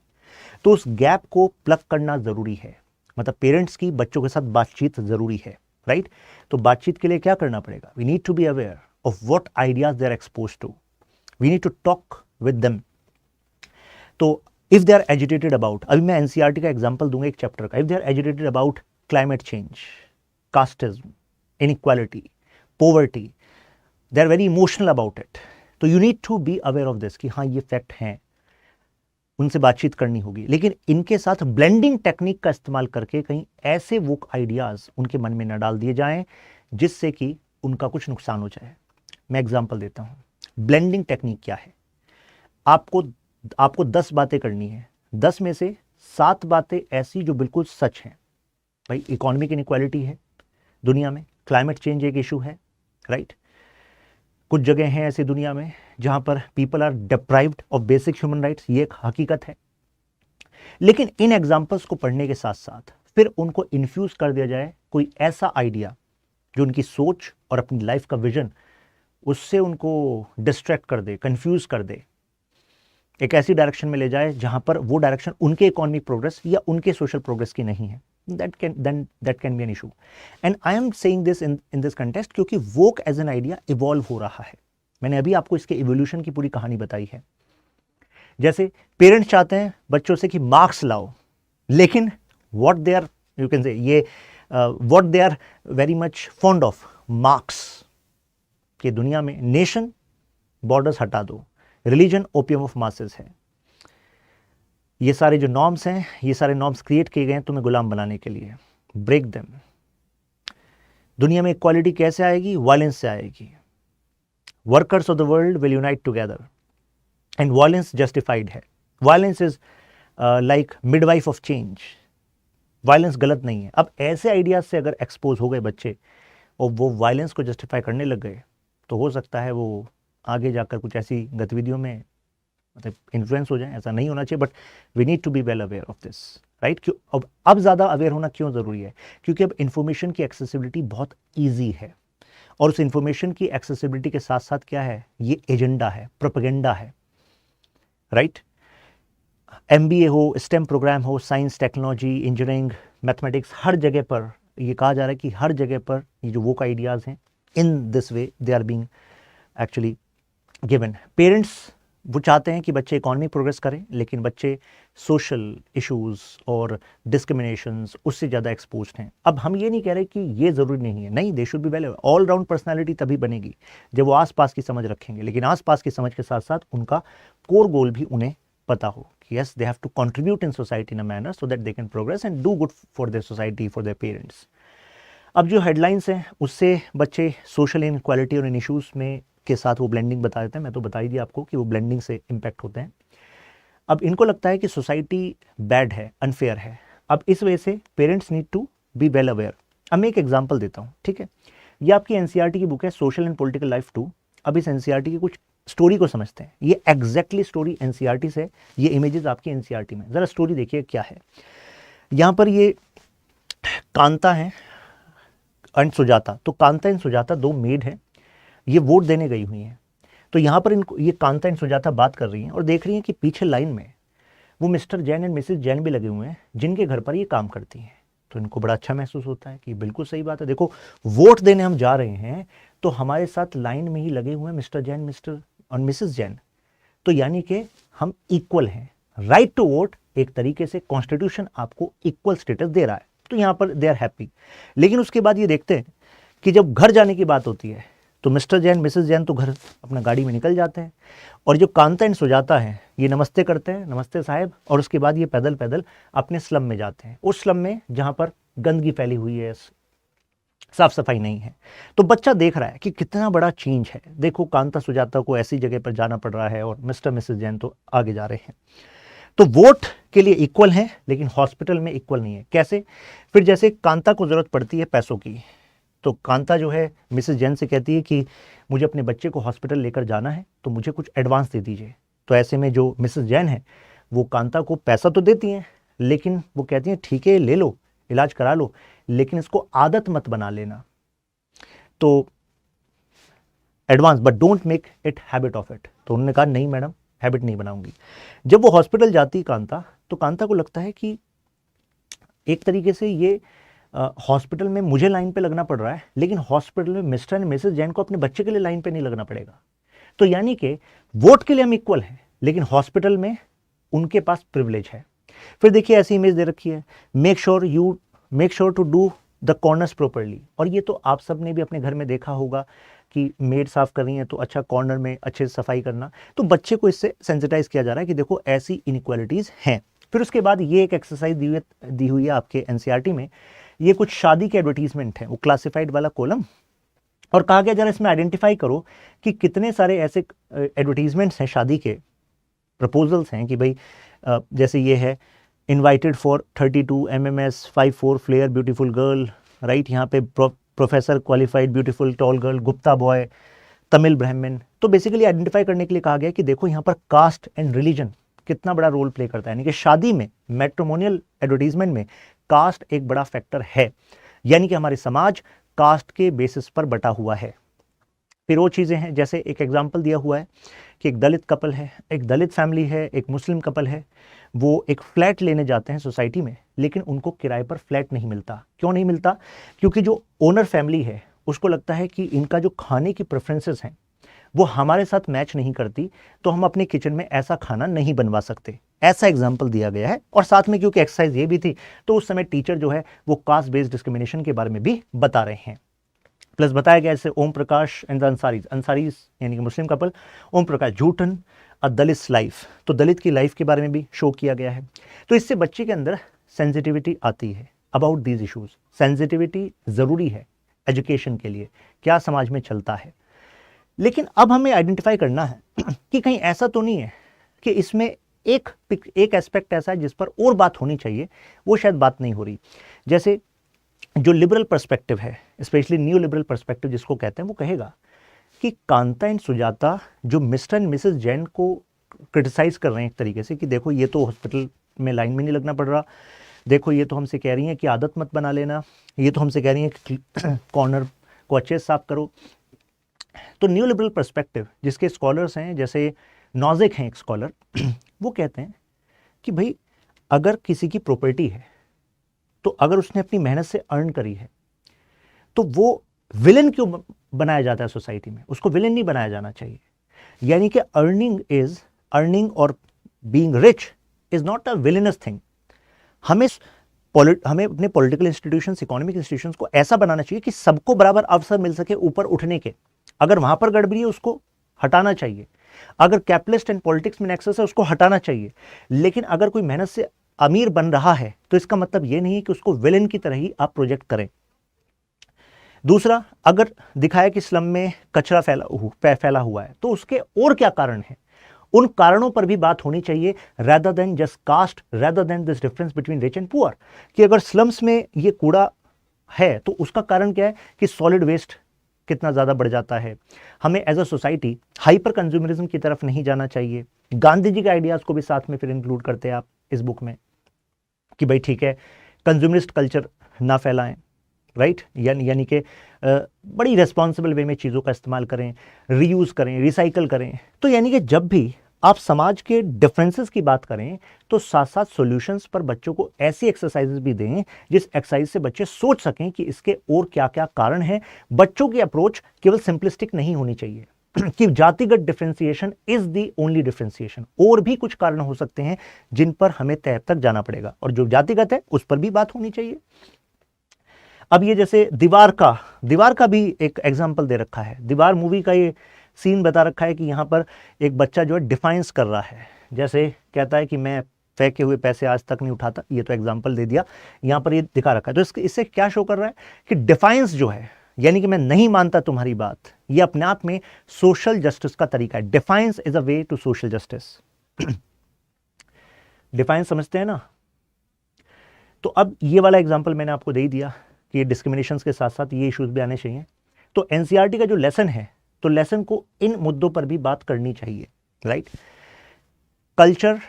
Speaker 1: तो उस गैप को प्लग करना ज़रूरी है. मतलब पेरेंट्स की बच्चों के साथ बातचीत ज़रूरी है, राइट? तो बातचीत के लिए क्या करना पड़ेगा? We need to be aware of what ideas they are expose to. We need to talk with them. तो if they are agitated about, अभी मैं एनसीईआरटी का एग्जांपल दूंगा एक चैप्टर का. If they are agitated about climate change, casteism, inequality, poverty, they are very emotional about it, तो you need to be aware of this कि हाँ ये फैक्ट हैं, उनसे बातचीत करनी होगी, लेकिन इनके साथ ब्लेंडिंग टेक्निक का इस्तेमाल करके कहीं ऐसे वोक आइडियाज उनके मन में न डाल दिए जाएं जिससे कि उनका कुछ नुकसान हो जाए। मैं एग्जांपल देता हूं। ब्लेंडिंग टेक्निक क्या है? आपको आपको 10 बातें करनी है, 10 में से 7 बातें ऐसी जो बिल्कुल सच हैं। भाई इकोनॉमिक इनइक्वालिटी है दुनिया में, क्लाइमेट चेंज एक इशू है, राइट? कुछ जगह हैं ऐसी दुनिया में जहां पर people are deprived of basic human rights, ये एक हकीकत है। लेकिन इन एग्जाम्पल्स को पढ़ने के साथ साथ फिर उनको इन्फ्यूज कर दिया जाए कोई ऐसा आइडिया जो उनकी सोच और अपनी लाइफ का विजन उससे उनको डिस्ट्रैक्ट कर दे, कंफ्यूज कर दे, एक ऐसी डायरेक्शन में ले जाए जहां पर वो डायरेक्शन उनके इकोनॉमिक प्रोग्रेस या उनके सोशल प्रोग्रेस की नहीं है। That can be an issue. And I am saying this in this context क्योंकि वोक एज एन आइडिया इवॉल्व हो रहा है। मैंने अभी आपको इसके इवोल्यूशन की पूरी कहानी बताई है। जैसे पेरेंट्स चाहते हैं बच्चों से कि मार्क्स लाओ, लेकिन what they are, you can say ये what they are very much fond of Marx कि दुनिया में नेशन बॉर्डर्स हटा दो, रिलीजन ओपियम ऑफ मासेस है। ये सारे जो नॉर्म्स हैं, ये सारे नॉर्म्स क्रिएट किए गए हैं तुम्हें गुलाम बनाने के लिए। Break them. दुनिया में इक्वालिटी कैसे आएगी? वायलेंस से आएगी। Workers of the world will unite together and violence justified है। Violence is like midwife of change. Violence गलत नहीं है। अब ऐसे आइडियाज से अगर एक्सपोज हो गए बच्चे और वो वायलेंस को जस्टिफाई करने लग गए तो हो सकता है वो आगे जाकर कुछ ऐसी गतिविधियों में मतलब इन्फ्लुएंस हो जाए। ऐसा नहीं होना चाहिए, but we need to be well aware of this, right? क्यों अब ज़्यादा अवेयर होना क्यों ज़रूरी है? क्योंकि अब इंफॉर्मेशन की एक्सेसिबिलिटी बहुत ईजी है और उस इंफॉर्मेशन की एक्सेसिबिलिटी के साथ साथ क्या है? ये एजेंडा है, प्रोपेगेंडा है, राइट? MBA हो, स्टेम प्रोग्राम हो, साइंस, टेक्नोलॉजी, इंजीनियरिंग, मैथमेटिक्स, हर जगह पर ये कहा जा रहा है कि हर जगह पर ये जो वोक आइडियाज़ हैं in this way they are being actually given. Parents वो चाहते हैं कि बच्चे इकोनॉमिक प्रोग्रेस करें, लेकिन बच्चे सोशल इश्यूज और डिस्क्रिमिनेशंस उससे ज़्यादा एक्सपोज हैं। अब हम ये नहीं कह रहे कि ये ज़रूरी नहीं है, नहीं, they should be well. All round personality तभी बनेगी जब वो आसपास की समझ रखेंगे, लेकिन आसपास की समझ के साथ साथ उनका कोर गोल भी उन्हें पता हो कि yes they have to contribute in society in a manner so that they can progress and do good for their society, for their parents. अब जो हेडलाइंस हैं उससे बच्चे सोशल इनइक्वालिटी और इन इशूज़ में के साथ वो ब्लेंडिंग बता देते हैं। मैं तो बता ही दिया आपको कि वो ब्लेंडिंग से इम्पैक्ट होते हैं। अब इनको लगता है कि सोसाइटी बैड है, अनफेयर है। अब इस वजह से parents need to be well aware. अब मैं एक एग्जांपल देता हूँ, ठीक है? ये आपकी एनसीईआरटी की बुक है, सोशल एंड पॉलिटिकल लाइफ 2। अब इस एनसीईआरटी की कुछ स्टोरी को समझते हैं। ये एग्जैक्टली स्टोरी एनसीईआरटी से, ये इमेजेस आपकी एनसीईआरटी में। ज़रा स्टोरी देखिए क्या है। यहाँ पर ये कांता है एंड सुजाता। तो कांता एंड सुजाता दो मेड हैं, ये वोट देने गई हुई हैं। तो यहाँ पर इनको ये कांता एंड सुजाता बात कर रही हैं और देख रही हैं कि पीछे लाइन में वो mister Jain and Mrs Jain भी लगे हुए हैं जिनके घर पर ये काम करती हैं। तो इनको बड़ा अच्छा महसूस होता है कि बिल्कुल सही बात है, देखो वोट देने हम जा रहे हैं तो हमारे साथ लाइन में ही लगे हुए हैं मिस्टर जैन, मिस्टर और मिसेस जैन, तो यानी कि हम इक्वल हैं। राइट टू वोट एक तरीके से कॉन्स्टिट्यूशन आपको इक्वल स्टेटस दे रहा है, तो यहाँ पर दे आर हैप्पी। लेकिन उसके बाद ये देखते हैं कि जब घर जाने की बात होती है तो मिस्टर जैन, मिसेस जैन तो घर अपना गाड़ी में निकल जाते हैं और जो कांता एंड सुजाता है ये नमस्ते करते हैं, नमस्ते साहब, और उसके बाद ये पैदल पैदल अपने स्लम में जाते हैं, उस स्लम में जहाँ पर गंदगी फैली हुई है, साफ सफाई नहीं है। तो बच्चा देख रहा है कि कितना बड़ा चेंज है। देखो कांता सुजाता को ऐसी जगह पर जाना पड़ रहा है और मिस्टर मिसेस जैन तो आगे जा रहे हैं। तो वोट के लिए इक्वल है लेकिन हॉस्पिटल में इक्वल नहीं है। कैसे? फिर जैसे कांता को जरूरत पड़ती है पैसों की, तो कांता जो है मिसेस जैन से कहती है कि मुझे अपने बच्चे को हॉस्पिटल लेकर जाना है तो मुझे कुछ एडवांस दे दीजिए। तो ऐसे में जो मिसेस जैन है वो कांता को पैसा तो देती हैं, लेकिन वो कहती हैं ठीक है ले लो, इलाज करा लो, लेकिन इसको आदत मत बना लेना, तो advance, but don't make it habit of it. तो उन्होंने कहा नहीं मैडम, हैबिट नहीं बनाऊंगी। जब वो हॉस्पिटल जाती कांता, तो कांता को लगता है कि एक तरीके से ये हॉस्पिटल में मुझे लाइन पे लगना पड़ रहा है, लेकिन हॉस्पिटल में मिस्टर एंड मिसेस जैन को अपने बच्चे के लिए लाइन पे नहीं लगना पड़ेगा। तो यानी कि वोट के लिए हम इक्वल हैं, लेकिन हॉस्पिटल में उनके पास प्रिविलेज है। फिर देखिए ऐसी इमेज दे रखी है, make sure to do the corners properly. और ये तो आप सब ने भी अपने घर में देखा होगा कि मेड साफ़ कर रही हैं तो अच्छा कॉर्नर में अच्छे से सफाई करना। तो बच्चे को इससे सेंसिटाइज किया जा रहा है कि देखो ऐसी इनइक्वालिटीज़ हैं। फिर उसके बाद ये एक एक्सरसाइज दी हुई है आपके एनसीईआरटी में, ये कुछ शादी के एडवर्टीजमेंट हैं, वो क्लासिफाइड वाला कॉलम, और कहा गया जरा इसमें आइडेंटिफाई करो कि कितने सारे ऐसे एडवर्टीजमेंट्स हैं, शादी के प्रपोजल्स हैं कि भाई जैसे ये है invited for 32 MMS 54 flair beautiful girl, right, यहाँ पे professor qualified beautiful tall girl, Gupta boy, Tamil Brahmin. तो बेसिकली आइडेंटिफाई करने के लिए कहा गया कि देखो यहाँ पर कास्ट एंड रिलीजन कितना बड़ा रोल प्ले करता है, यानी कि शादी में मैट्रिमोनियल एडवर्टीजमेंट में कास्ट एक बड़ा फैक्टर है, यानी कि हमारे समाज कास्ट के बेसिस पर बटा हुआ है। फिर वो चीज़ें हैं, जैसे एक एग्जाम्पल दिया हुआ है कि एक दलित कपल है, एक दलित फैमिली है, एक मुस्लिम कपल है, वो एक फ्लैट लेने जाते हैं सोसाइटी में, लेकिन उनको किराए पर फ्लैट नहीं मिलता। क्यों नहीं मिलता? क्योंकि जो ओनर फैमिली है उसको लगता है कि इनका जो खाने की प्रेफरेंसेस हैं वो हमारे साथ मैच नहीं करती, तो हम अपने किचन में ऐसा खाना नहीं बनवा सकते। ऐसा एग्जाम्पल दिया गया है। और साथ में क्योंकि एक्सरसाइज ये भी थी तो उस समय टीचर जो है वो कास्ट बेस्ड डिस्क्रिमिनेशन के बारे में भी बता रहे हैं। प्लस बताया गया जैसे ओम प्रकाश एंड द अंसारीज यानी कि मुस्लिम कपल, ओम प्रकाश झूठन अ दलित लाइफ, तो दलित की लाइफ के बारे में भी शो किया गया है। तो इससे बच्चे के अंदर सेंसिटिविटी आती है अबाउट दीज इश्यूज। सेंसिटिविटी ज़रूरी है एजुकेशन के लिए, क्या समाज में चलता है। लेकिन अब हमें आइडेंटिफाई करना है कि कहीं ऐसा तो नहीं है कि इसमें एक एस्पेक्ट ऐसा है जिस पर और बात होनी चाहिए, वो शायद बात नहीं हो रही। जैसे जो लिबरल पर्सपेक्टिव है, स्पेशली न्यू लिबरल पर्सपेक्टिव जिसको कहते हैं, वो कहेगा कि कांता एंड सुजाता जो मिस्टर एंड मिसेस जैन को क्रिटिसाइज कर रहे हैं एक तरीके से कि देखो ये तो हॉस्पिटल में लाइन में नहीं लगना पड़ रहा, देखो ये तो हमसे कह रही हैं कि आदत मत बना लेना, ये तो हमसे कह रही हैं कि कॉर्नर को अच्छे से साफ करो। तो न्यू लिबरल पर्सपेक्टिव जिसके स्कॉलर्स हैं, जैसे नॉजिक हैं एक स्कॉलर, वो कहते हैं कि भाई अगर किसी की प्रॉपर्टी है तो अगर उसने अपनी मेहनत से अर्न करी है तो वो विलेन क्यों बनाया जाता है सोसाइटी में? उसको विलेन नहीं बनाया जाना चाहिए। यानी कि अर्निंग और being rich is not a villainous thing. हमें अपने पॉलिटिकल इंस्टीट्यूशंस, इकोनॉमिक इंस्टीट्यूशंस को ऐसा बनाना चाहिए कि सबको बराबर अवसर मिल सके ऊपर उठने के। अगर वहां पर गड़बड़ी है उसको हटाना चाहिए, अगर कैपिटलिस्ट एंड पॉलिटिक्स में नेक्सस है उसको हटाना चाहिए। लेकिन अगर कोई मेहनत से अमीर बन रहा है तो इसका मतलब यह नहीं कि उसको विलेन की तरह ही आप प्रोजेक्ट करें। दूसरा, अगर दिखाया कि स्लम में कचरा फैला हुआ है तो उसके और क्या कारण है, उन कारणों पर भी बात होनी चाहिए, rather than just caste, rather than this difference between rich and poor। कि अगर स्लम्स में ये कूड़ा है तो उसका कारण क्या है कि सॉलिड वेस्ट कितना ज़्यादा बढ़ जाता है। हमें as a society hyper consumerism की तरफ नहीं जाना चाहिए। गांधी जी के आइडियाज़ को भी साथ में फिर इंक्लूड करते हैं आप इस बुक में कि भाई ठीक है, कंज्यूमरिस्ट कल्चर ना फैलाएं, राइट, यानी कि बड़ी रेस्पॉन्सिबल वे में चीज़ों का इस्तेमाल करें, रीयूज़ करें, रिसाइकल करें। तो यानी कि जब भी आप समाज के डिफरेंसेस की बात करें तो साथ साथ सॉल्यूशंस पर बच्चों को ऐसी एक्सरसाइजेस भी दें जिस एक्सरसाइज से बच्चे सोच सकें कि इसके और क्या क्या कारण हैं। बच्चों की अप्रोच केवल सिंपलिस्टिक नहीं होनी चाहिए कि जातिगत differentiation is the only differentiation, और भी कुछ कारण हो सकते हैं जिन पर हमें तह तक जाना पड़ेगा, और जो जातिगत है उस पर भी बात होनी चाहिए। अब ये जैसे दीवार का भी एक एग्जाम्पल दे रखा है। दीवार मूवी का ये सीन बता रखा है कि यहाँ पर एक बच्चा जो है डिफाइंस कर रहा है, जैसे कहता है कि मैं फेंके हुए पैसे आज तक नहीं उठाता, ये तो एग्जाम्पल दे दिया, यहाँ पर ये दिखा रखा है। तो इससे क्या शो कर रहा है कि डिफाइंस जो है, यानी कि मैं नहीं मानता तुम्हारी बात, ये अपने आप में सोशल जस्टिस का तरीका है। Defiance is a way to social justice. Defiance समझते हैं ना? तो अब ये वाला एग्जाम्पल मैंने आपको दे ही दिया कि ये डिस्क्रिमिनेशंस के साथ साथ ये इश्यूज भी आने चाहिए। तो एनसीईआरटी का जो लेसन है, तो लेसन को इन मुद्दों पर भी बात करनी चाहिए, राइट। Culture,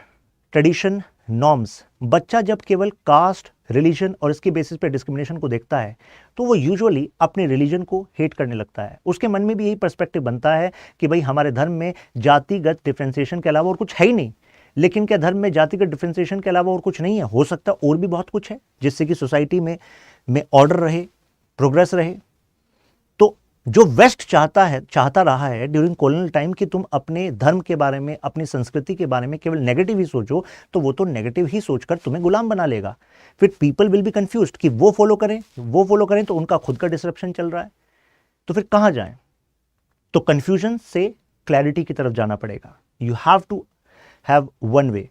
Speaker 1: tradition, norms. बच्चा जब केवल कास्ट, रिलीजन और इसके बेसिस पे डिस्क्रिमिनेशन को देखता है तो वो यूजुअली अपने रिलीजन को हेट करने लगता है। उसके मन में भी यही पर्सपेक्टिव बनता है कि भाई हमारे धर्म में जातिगत डिफ्रेंसिएशन के अलावा और कुछ है ही नहीं। लेकिन क्या धर्म में जातिगत डिफ्रेंसिएशन के अलावा और कुछ नहीं है? हो सकता और भी बहुत कुछ है जिससे कि सोसाइटी में ऑर्डर रहे, प्रोग्रेस रहे। तो जो वेस्ट चाहता रहा है ड्यूरिंग कॉलोनियल टाइम कि तुम अपने धर्म के बारे में, अपनी संस्कृति के बारे में केवल नेगेटिव ही सोचो, तो वो तो नेगेटिव ही सोचकर तुम्हें गुलाम बना लेगा। फिर पीपल विल बी कंफ्यूज्ड कि वो फॉलो करें तो उनका खुद का डिसरप्शन चल रहा है, तो फिर कहाँ जाएं? तो कंफ्यूजन से क्लैरिटी की तरफ जाना पड़ेगा. You have to have one way.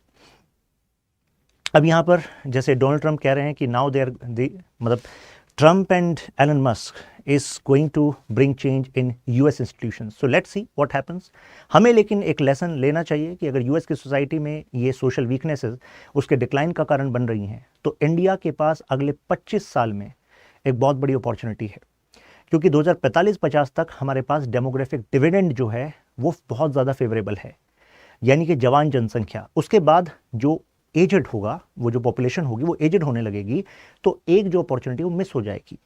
Speaker 1: अब यहां पर जैसे डोनाल्ड ट्रंप कह रहे हैं कि नाउ दे आर मतलब Trump and Elon Musk is going to bring change in US institutions. So let's see what happens. हमें लेकिन एक लेसन लेना चाहिए कि अगर यूएस की सोसाइटी में ये सोशल वीकनेसेस उसके डिक्लाइन का कारण बन रही हैं, तो इंडिया के पास अगले 25 साल में एक बहुत बड़ी अपॉर्चुनिटी है, क्योंकि 2045-50 तक हमारे पास डेमोग्राफिक डिविडेंड जो है वो बहुत ज़्यादा फेवरेबल है, यानी कि जवान जनसंख्या. उसके बाद जो एजेड होगा, वो जो पॉपुलेशन होगी वो एजेड होने लगेगी, तो एक जो अपॉर्चुनिटी वो मिस हो जाएगी,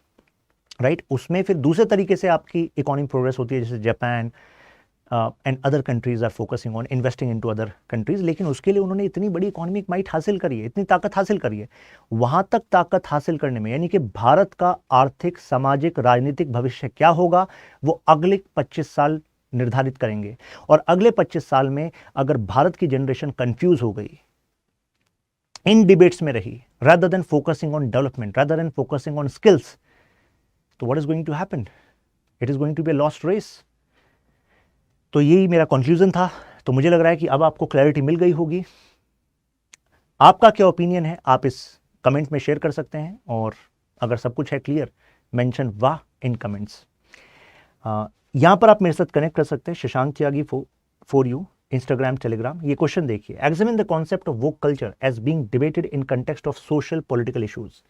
Speaker 1: राइट. उसमें फिर दूसरे तरीके से आपकी इकोनॉमिक प्रोग्रेस होती है, जैसे Japan and other countries are focusing on investing into other countries. लेकिन उसके लिए उन्होंने इतनी बड़ी इकोनॉमिक माइट हासिल करी है, इतनी ताकत हासिल करी है. वहां तक ताकत हासिल करने में, यानी कि भारत का आर्थिक, सामाजिक, राजनीतिक भविष्य क्या होगा, वो अगले 25 साल निर्धारित करेंगे. और अगले 25 साल में अगर भारत की जनरेशन कंफ्यूज हो गई, इन डिबेट्स में रही, rather than focusing on development, rather than focusing on skills, तो what is going to happen? It is going to be a lost race. तो यही मेरा कंक्लूजन था. तो मुझे लग रहा है कि अब आपको क्लैरिटी मिल गई होगी. आपका क्या ओपिनियन है, आप इस कमेंट में शेयर कर सकते हैं. और अगर सब कुछ है क्लियर, मेंशन वाह इन कमेंट्स. यहां पर आप मेरे साथ कनेक्ट कर सकते हैं, Shashank Tyagi for you, Instagram, Telegram. ये क्वेश्चन देखिए, examine the concept of woke culture as being debated in context of social political issues.